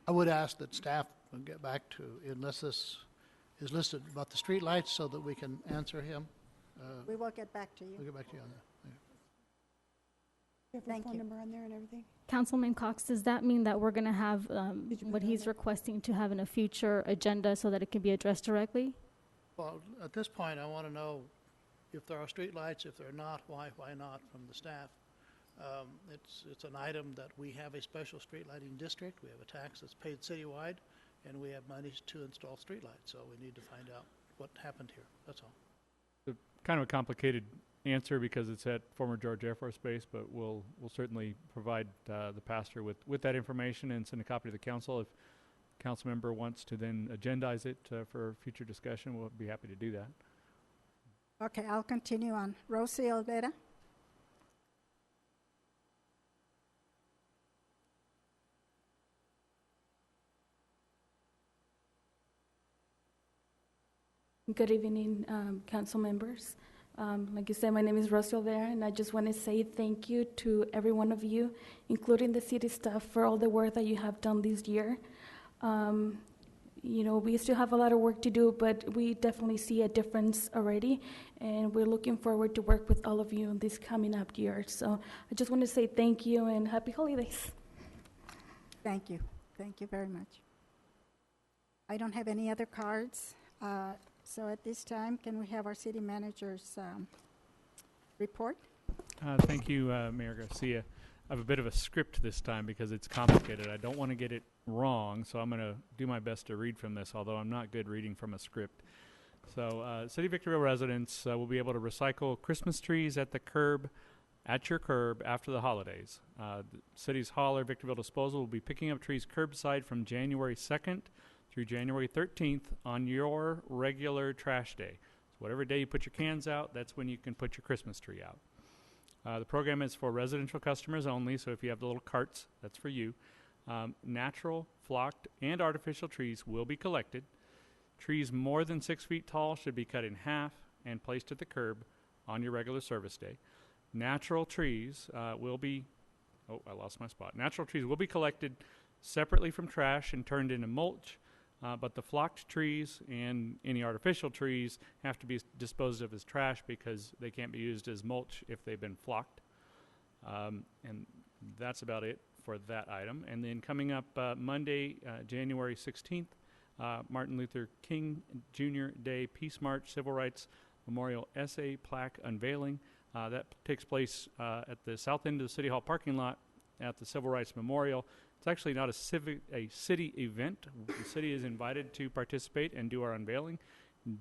I would ask that staff would get back to, unless this is listed about the street lights, so that we can answer him. We will get back to you. We'll get back to you on that. You have a phone number on there and everything? Councilman Cox, does that mean that we're going to have what he's requesting to have in a future agenda so that it can be addressed directly? Well, at this point, I want to know if there are street lights. If they're not, why not from the staff? It's an item that we have a special street lighting district. We have a tax that's paid citywide, and we have monies to install street lights. So we need to find out what happened here. That's all. Kind of a complicated answer because it's at former George Air Force Base, but we'll certainly provide the pastor with that information and send a copy to the council. If the council member wants to then agendize it for future discussion, we'll be happy to do that. Okay, I'll continue on. Rosie Olvera. Good evening, council members. Like you said, my name is Rosie Olvera, and I just want to say thank you to every one of you, including the city staff, for all the work that you have done this year. We still have a lot of work to do, but we definitely see a difference already, and we're looking forward to work with all of you in this coming up year. So I just want to say thank you and happy holidays. Thank you. Thank you very much. I don't have any other cards. So at this time, can we have our city manager's report? Thank you, Mayor Garcia. I have a bit of a script this time because it's complicated. I don't want to get it wrong, so I'm going to do my best to read from this, although I'm not good reading from a script. So City of Victorville residents will be able to recycle Christmas trees at your curb after the holidays. The city's hauler, Victorville Disposal, will be picking up trees curbside from January 2nd through January 13th on your regular trash day. So whatever day you put your cans out, that's when you can put your Christmas tree out. The program is for residential customers only, so if you have the little carts, that's for you. Natural, flocked, and artificial trees will be collected. Trees more than 6 feet tall should be cut in half and placed at the curb on your regular service day. Natural trees will be collected separately from trash and turned into mulch But the flocked trees and any artificial trees have to be disposed of as trash because they can't be used as mulch if they've been flocked. And that's about it for that item. And then coming up Monday, January 16th, Martin Luther King Jr. Day Peace March Civil Rights Memorial Essay Plaque Unveiling. That takes place at the south end of the City Hall parking lot at the Civil Rights Memorial. It's actually not a city event. The city is invited to participate and do our unveiling.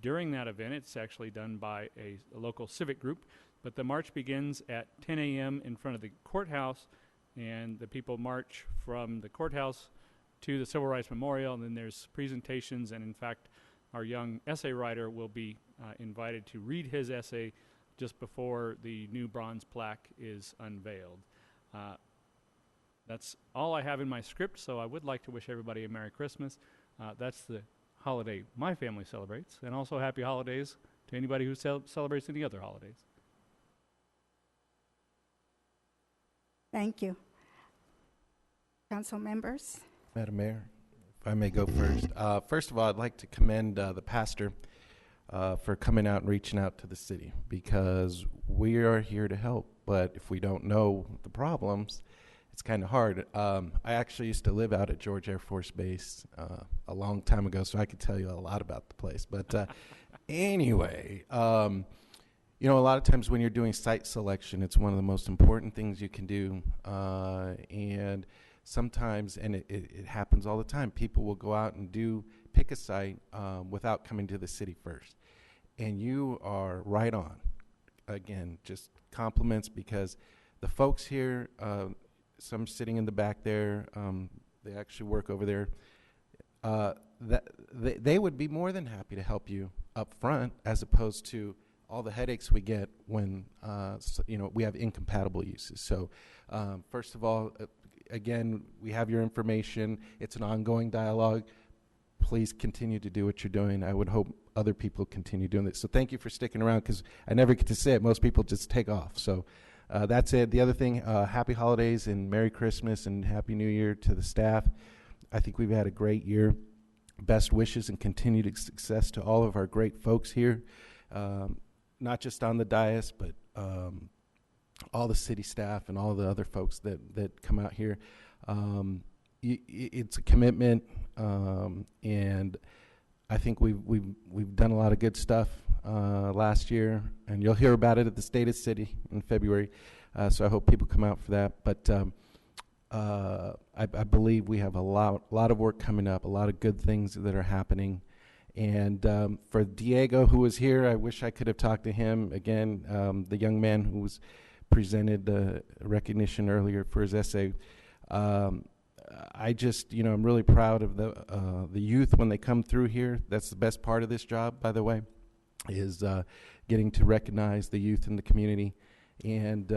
During that event, it's actually done by a local civic group. But the march begins at 10 a.m. in front of the courthouse, and the people march from the courthouse to the Civil Rights Memorial, and then there's presentations, and in fact, our young essay writer will be invited to read his essay just before the new bronze plaque is unveiled. That's all I have in my script, so I would like to wish everybody a Merry Christmas. That's the holiday my family celebrates, and also Happy Holidays to anybody who celebrates any other holidays. Thank you. Council members? Madam Mayor, if I may go first. First of all, I'd like to commend the pastor for coming out and reaching out to the city, because we are here to help, but if we don't know the problems, it's kind of hard. I actually used to live out at George Air Force Base a long time ago, so I could tell you a lot about the place. But anyway, you know, a lot of times when you're doing site selection, it's one of the most important things you can do. And sometimes, and it happens all the time, people will go out and pick a site without coming to the city first. And you are right on. Again, just compliments, because the folks here, some sitting in the back there, they actually work over there, they would be more than happy to help you up front, as opposed to all the headaches we get when we have incompatible uses. So first of all, again, we have your information. It's an ongoing dialogue. Please continue to do what you're doing. I would hope other people continue doing this. So thank you for sticking around, because I never get to say it. Most people just take off. So that's it. The other thing, happy holidays and Merry Christmas and Happy New Year to the staff. I think we've had a great year. Best wishes and continued success to all of our great folks here, not just on the dais, but all the city staff and all the other folks that come out here. It's a commitment, and I think we've done a lot of good stuff last year, and you'll hear about it at the State of City in February. So I hope people come out for that. But I believe we have a lot of work coming up, a lot of good things that are happening. And for Diego, who was here, I wish I could have talked to him again. The young man who was presented recognition earlier for his essay. I just, I'm really proud of the youth when they come through here. That's the best part of this job, by the way, is getting to recognize the youth in the community. And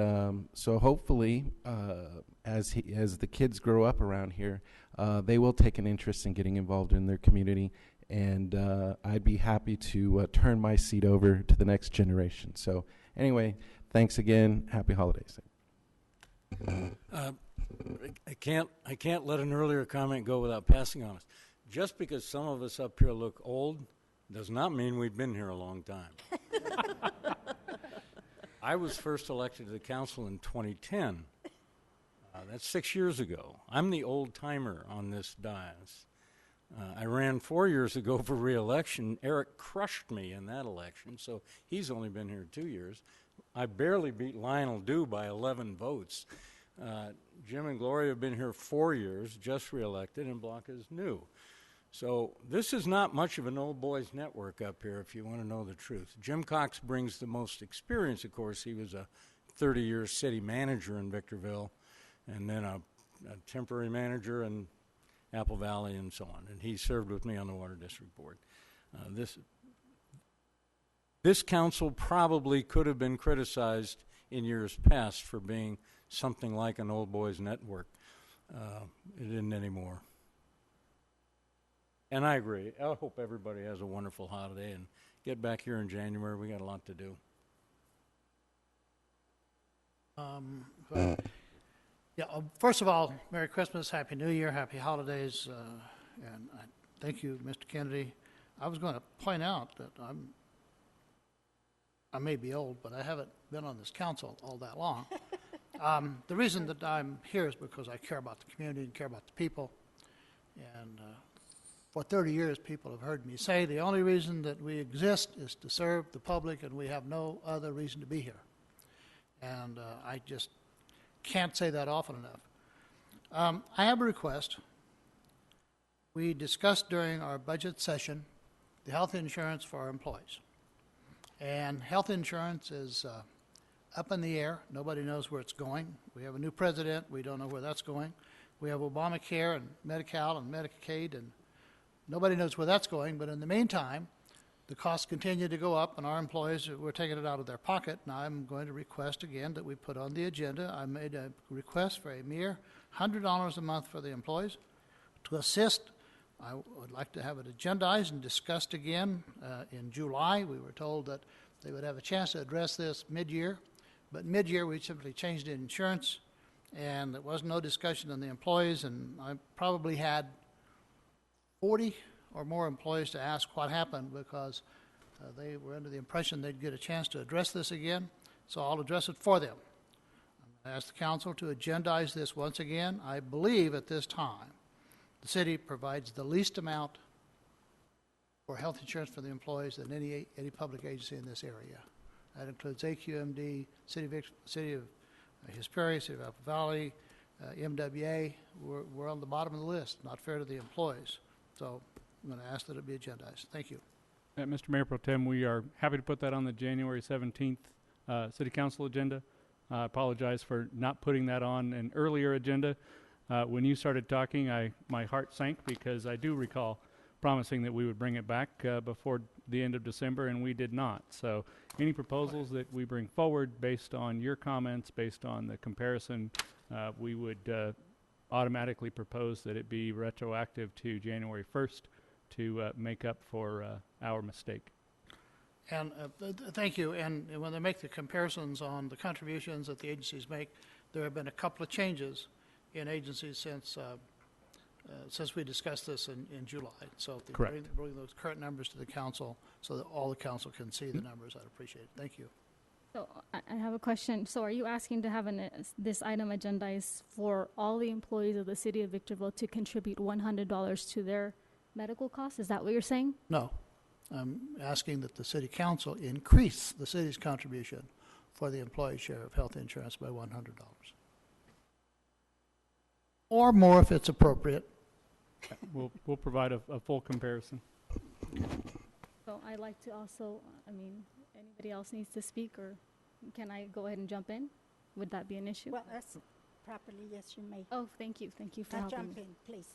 so hopefully, as the kids grow up around here, they will take an interest in getting involved in their community. And I'd be happy to turn my seat over to the next generation. So anyway, thanks again. Happy holidays. I can't let an earlier comment go without passing on us. Just because some of us up here look old does not mean we've been here a long time. I was first elected to the council in 2010. That's 6 years ago. I'm the old timer on this dais. I ran 4 years ago for re-election. Eric crushed me in that election, so he's only been here 2 years. I barely beat Lionel Dew by 11 votes. Jim and Gloria have been here 4 years, just re-elected, and Blanca's new. So this is not much of an old boys network up here, if you want to know the truth. Jim Cox brings the most experience, of course. He was a 30-year city manager in Victorville, and then a temporary manager in Apple Valley and so on. And he served with me on the Water District Board. This council probably could have been criticized in years past for being something like an old boys network. It isn't anymore. And I agree. I hope everybody has a wonderful holiday and get back here in January. We got a lot to do. First of all, Merry Christmas, Happy New Year, Happy Holidays, and Thank you, Mr. Kennedy. I was going to point out that I may be old, but I haven't been on this council all that long. The reason that I'm here is because I care about the community and care about the people. And for 30 years, people have heard me say the only reason that we exist is to serve the public, and we have no other reason to be here. And I just can't say that often enough. I have a request. We discussed during our budget session the health insurance for our employees. And health insurance is up in the air. Nobody knows where it's going. We have a new president. We don't know where that's going. We have Obamacare and Medi-Cal and Medicaid, and nobody knows where that's going. But in the meantime, the costs continue to go up, and our employees, we're taking it out of their pocket. Now I'm going to request again that we put on the agenda. I made a request for a mere $100 a month for the employees to assist. I would like to have it agendized and discussed again in July. We were told that they would have a chance to address this mid-year, but mid-year we simply changed the insurance, and there was no discussion on the employees, and I probably had 40 or more employees to ask what happened because they were under the impression they'd get a chance to address this again, so I'll address it for them. I ask the council to agendize this once again. I believe at this time the city provides the least amount for health insurance for the employees than any public agency in this area. That includes AQMD, City of Hesperia, City of Apple Valley, MWA. We're on the bottom of the list. Not fair to the employees. So I'm going to ask that it be agendized. Thank you. Mr. Mayor Pro Tem, we are happy to put that on the January 17th City Council agenda. I apologize for not putting that on an earlier agenda. When you started talking, my heart sank because I do recall promising that we would bring it back before the end of December, and we did not. So any proposals that we bring forward based on your comments, based on the comparison, we would automatically propose that it be retroactive to January 1st to make up for our mistake. And thank you. And when they make the comparisons on the contributions that the agencies make, there have been a couple of changes in agencies since we discussed this in July. So if they bring those current numbers to the council so that all the council can see the numbers, I'd appreciate it. Thank you. So I have a question. So are you asking to have this item agendized for all the employees of the city of Victorville to contribute $100 to their medical costs? Is that what you're saying? No. I'm asking that the city council increase the city's contribution for the employee share of health insurance by $100. Or more if it's appropriate. We'll provide a full comparison. So I'd like to also, anybody else needs to speak, or can I go ahead and jump in? Would that be an issue? Well, that's properly, yes, you may. Oh, thank you. Thank you for Now helping jump me. in, please.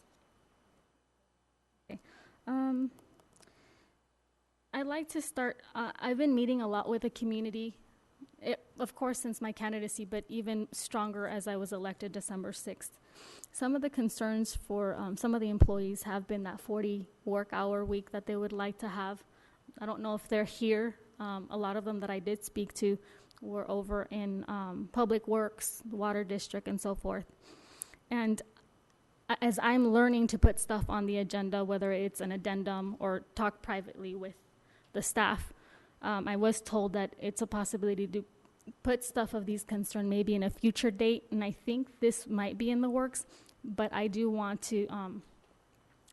Okay. I'd like to start, I've been meeting a lot with the community, of course, since my candidacy, but even stronger as I was elected December 6th. Some of the concerns for some of the employees have been that 40 work-hour week that they would like to have. I don't know if they're here. A lot of them that I did speak to were over in Public Works, the Water District, and so forth. And as I'm learning to put stuff on the agenda, whether it's an addendum or talk privately with the staff, I was told that it's a possibility to put stuff of these concerns maybe in a future date, and I think this might be in the works, but I do want to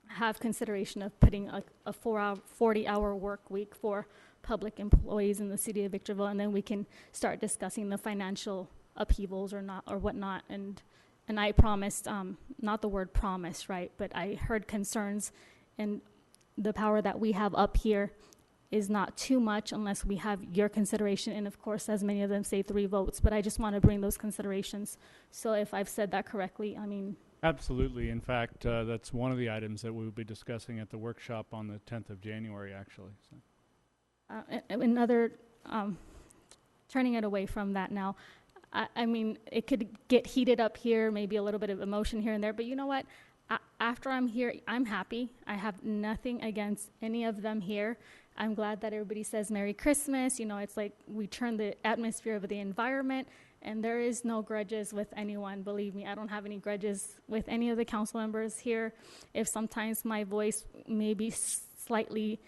have consideration of putting a 40-hour work week for public employees in the city of Victorville, and then we can start discussing the financial upheavals or not or whatnot. And I promised, not the word promise, right, but I heard concerns, and the power that we have up here is not too much unless we have your consideration, and of course, as many of them say, 3 votes, but I just want to bring those considerations. So if I've said that correctly, Absolutely. In fact, that's one of the items that we will be discussing at the workshop on the 10th of January, actually. So. Another, turning it away from that now, it could get heated up here, maybe a little bit of emotion here and there, but you know what? After I'm here, I'm happy. I have nothing against any of them here. I'm glad that everybody says Merry Christmas. You know, it's like we turn the atmosphere of the environment. And there is no grudges with anyone, believe me. I don't have any grudges with any of the council members here. If sometimes my voice maybe slightly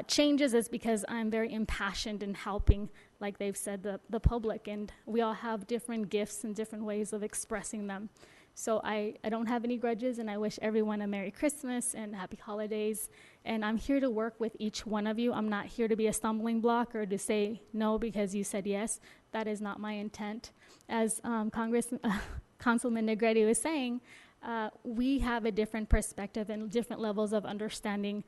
changes, it's because I'm very impassioned in helping, like they've said, the public. And we all have different gifts and different ways of expressing them. So I don't have any grudges, and I wish everyone a Merry Christmas and Happy Holidays. And I'm here to work with each one of you. I'm not here to be a stumbling block or to say no because you said yes. That is not my intent. As Councilman Negrete was saying, we have a different perspective and different levels of understanding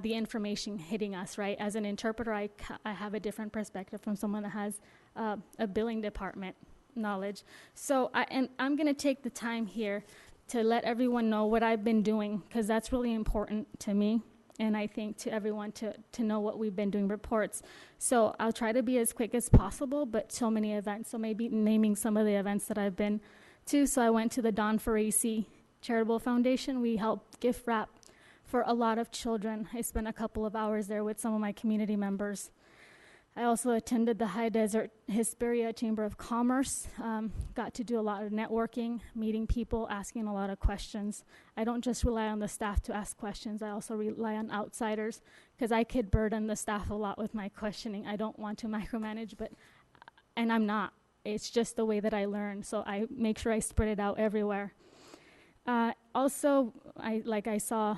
the information hitting us, right? As an interpreter, I have a different perspective from someone that has a billing department knowledge. So I'm going to take the time here to let everyone know what I've been doing, because that's really important to me, and I think to everyone to know what we've been doing, reports. So I'll try to be as quick as possible, but so many events. So maybe naming some of the events that I've been to. So I went to the Don Ferrisi Charitable Foundation. We helped gift wrap for a lot of children. I spent a couple of hours there with some of my community members. I also attended the High Desert Hesperia Chamber of Commerce. Got to do a lot of networking, meeting people, asking a lot of questions. I don't just rely on the staff to ask questions. I also rely on outsiders, because I could burden the staff a lot with my questioning. I don't want to micromanage, and I'm not. It's just the way that I learn, so I make sure I spread it out everywhere. Also, I saw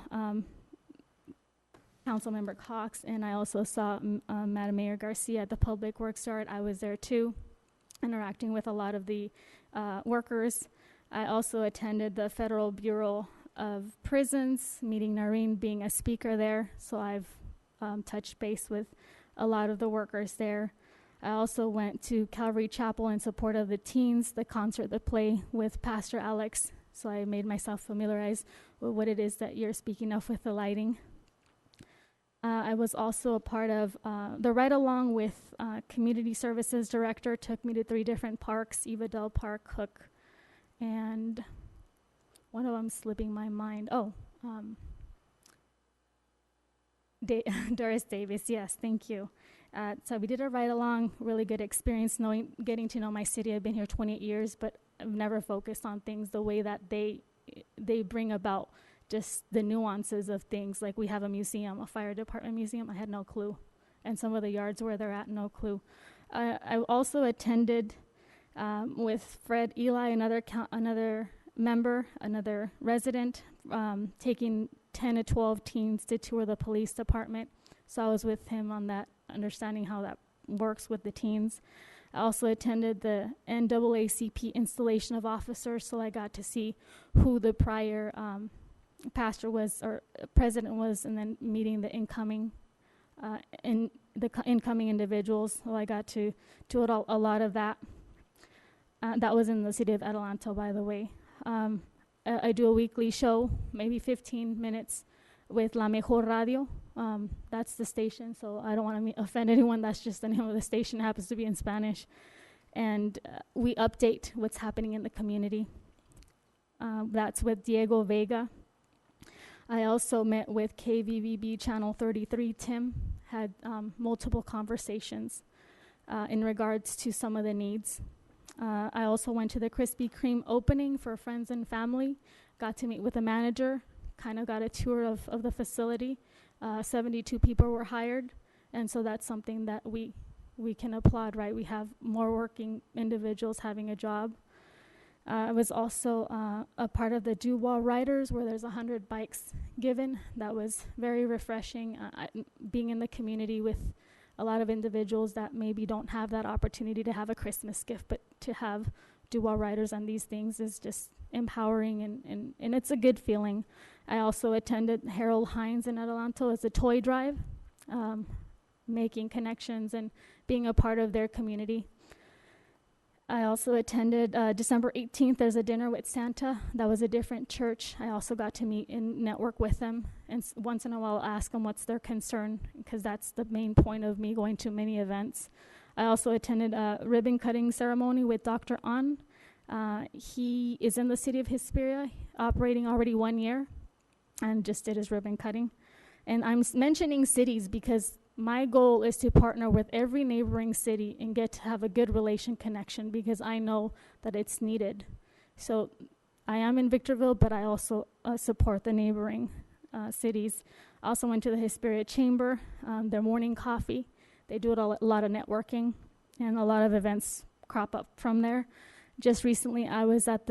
Councilmember Cox, and I also saw Madam Mayor Garcia at the Public Works Yard. I was there too, interacting with a lot of the workers. I also attended the Federal Bureau of Prisons, meeting Noreen, being a speaker there, so I've touched base with a lot of the workers there. I also went to Calvary Chapel in support of the teens, the concert, the play with Pastor Alex, so I made myself familiarized with what it is that you're speaking of with the lighting. I was also a part of the ride-along with Community Services Director, took me to 3 different parks, Eva Del Park, Hook, and one of them slipping my mind. Doris Davis, yes, thank you. So we did a ride-along, really good experience, getting to know my city. I've been here 28 years, but I've never focused on things the way that they bring about just the nuances of things. Like we have a museum, a fire department museum. I had no clue. And some of the yards where they're at, no clue. I also attended with Fred Eli, another member, another resident, taking 10 to 12 teens to tour the police department. So I was with him on that, understanding how that works with the teens. I also attended the NAACP installation of officers, so I got to see who the prior pastor was or president was, and then meeting the incoming incoming individuals. So I got to do a lot of that. That was in the city of Adelanto, by the way. I do a weekly show, maybe 15 minutes, with La Mejor Radio. That's the station, so I don't want to offend anyone. That's just the name of the station. It happens to be in Spanish. And we update what's happening in the community. That's with Diego Vega. I also met with KVVB Channel 33, Tim, had multiple conversations in regards to some of the needs. I also went to the Krispy Kreme opening for friends and family, got to meet with the manager, kind of got a tour of the facility. 72 people were hired, and so that's something that we can applaud, right? We have more working individuals having a job. I was also a part of the Do-Wall Riders, where there's 100 bikes given. That was very refreshing, being in the community with a lot of individuals that maybe don't have that opportunity to have a Christmas gift, but to have Do-Wall Riders on these things is just empowering, and it's a good feeling. I also attended Harold Hines in Adelanto as a toy drive, making connections and being a part of their community. I also attended December 18th, there's a dinner with Santa. That was a different church. I also got to meet and network with them, and once in a while ask them what's their concern, because that's the main point of me going to many events. I also attended a ribbon cutting ceremony with Dr. An. He is in the city of Hesperia, operating already 1 year, and just did his ribbon cutting. And I'm mentioning cities because my goal is to partner with every neighboring city and get to have a good relation connection, because I know that it's needed. So I am in Victorville, but I also support the neighboring cities. I also went to the Hesperia Chamber, their morning coffee. They do a lot of networking, and a lot of events crop up from there. Just recently, I was at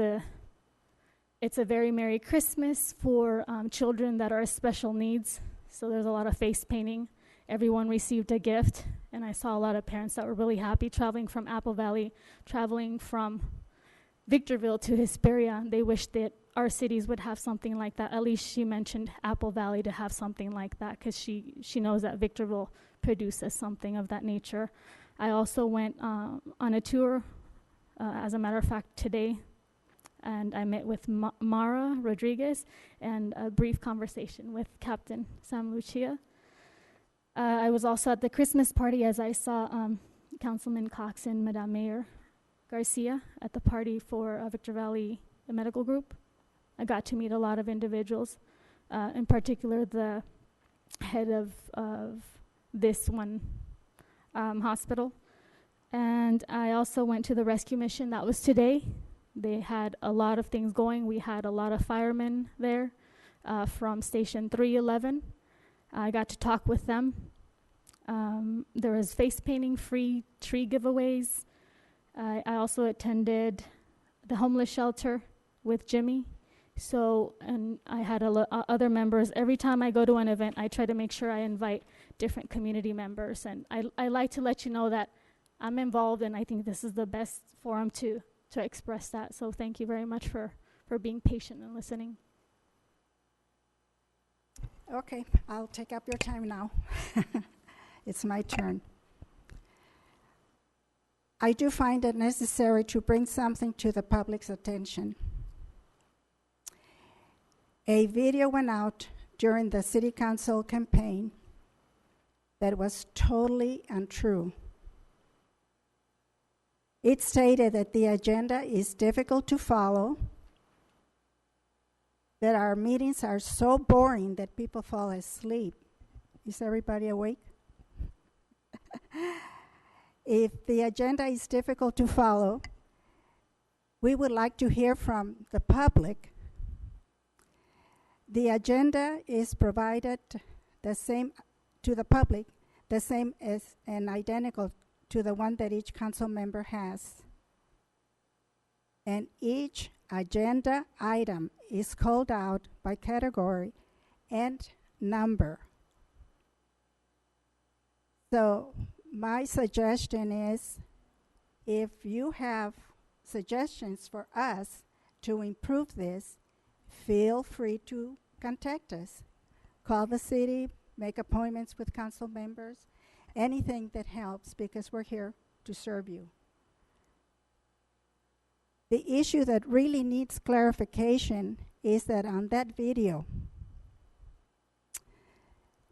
It's a Very Merry Christmas for children that are special needs. So there's a lot of face painting. Everyone received a gift, and I saw a lot of parents that were really happy traveling from Apple Valley, traveling from Victorville to Hesperia. They wished that our cities would have something like that. At least she mentioned Apple Valley to have something like that, because she knows that Victorville produces something of that nature. I also went on a tour, as a matter of fact, today, and I met with Mara Rodriguez and a brief conversation with Captain Sam Lucia. I was also at the Christmas party, as I saw Councilman Cox and Madame Mayor Garcia at the party for Victor Valley Medical Group. I got to meet a lot of individuals, in particular the head of this one hospital. And I also went to the rescue mission. That was today. They had a lot of things going. We had a lot of firemen there from Station 311. I got to talk with them. There was face painting, free tree giveaways. I also attended the homeless shelter with Jimmy. So, and I had other members. Every time I go to an event, I try to make sure I invite different community members. And I like to let you know that I'm involved, and I think this is the best forum to express that. So thank you very much for being patient and listening. Okay, I'll take up your time now. It's my turn. I do find it necessary to bring something to the public's attention. A video went out during the city council campaign that was totally untrue. It stated that the agenda is difficult to follow, that our meetings are so boring that people fall asleep. Is everybody awake? If the agenda is difficult to follow, we would like to hear from the public. The agenda is provided the same to the public, the same as and identical to the one that each council member has. And each agenda item is called out by category and number. So my suggestion is, if you have suggestions for us to improve this, feel free to contact us. Call the city, make appointments with council members, anything that helps, because we're here to serve you. The issue that really needs clarification is that on that video,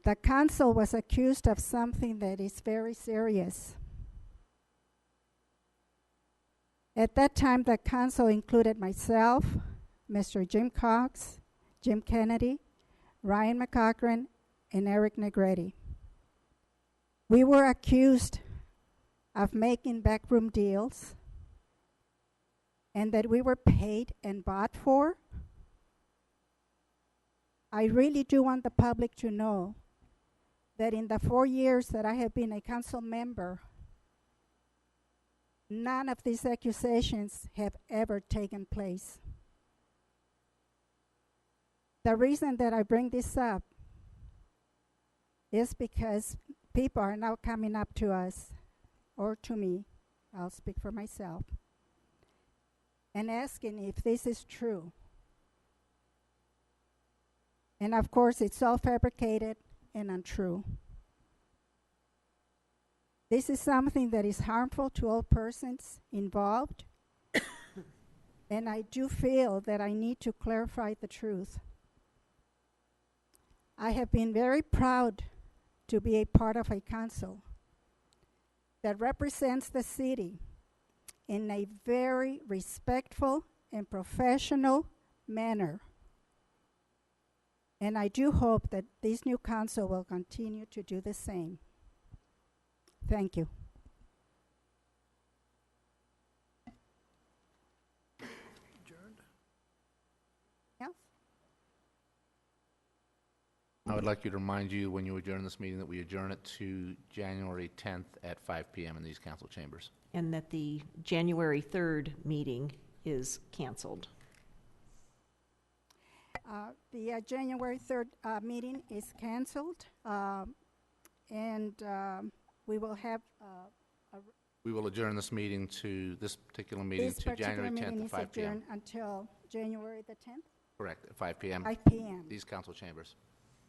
the council was accused of something that is very serious. At that time, the council included myself, Mr. Jim Cox, Jim Kennedy, Ryan McCochran, and Eric Negrete. We were accused of making backroom deals and that we were paid and bought for. I really do want the public to know that in the 4 years that I have been a council member, none of these accusations have ever taken place. The reason that I bring this up is because people are now coming up to us, or to me, I'll speak for myself, and asking if this is true. And of course, it's all fabricated and untrue. This is something that is harmful to all persons involved, and I do feel that I need to clarify the truth. I have been very proud to be a part of a council that represents the city in a very respectful and professional manner. And I do hope that this new council will continue to do the same. Thank you. Else? I would like you to remind you, when you adjourn this meeting, that we adjourn it to January 10th at 5 p.m. in these council chambers. And that the January 3rd meeting is canceled. The January 3rd meeting is canceled, and we will have We will adjourn this meeting to, this particular meeting this to particular January 10th meeting at is 5 p.m. adjourned until January the 10th, Correct, at 5 p.m. 5 p.m. These council chambers.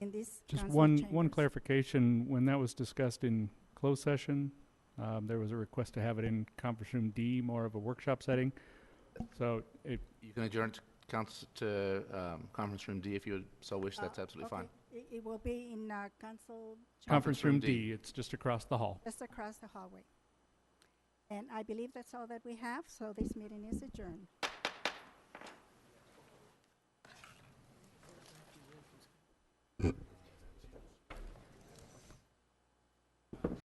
in this Just council one chambers. clarification. When that was discussed in closed session, there was a request to have it in conference room D, more of a workshop setting. So it, You can adjourn to conference room D if you so wish. That's absolutely Okay. fine. It will be in council conference room room D, it's just across the hall. just across the hallway. And I believe that's all that we have, so this meeting is adjourned.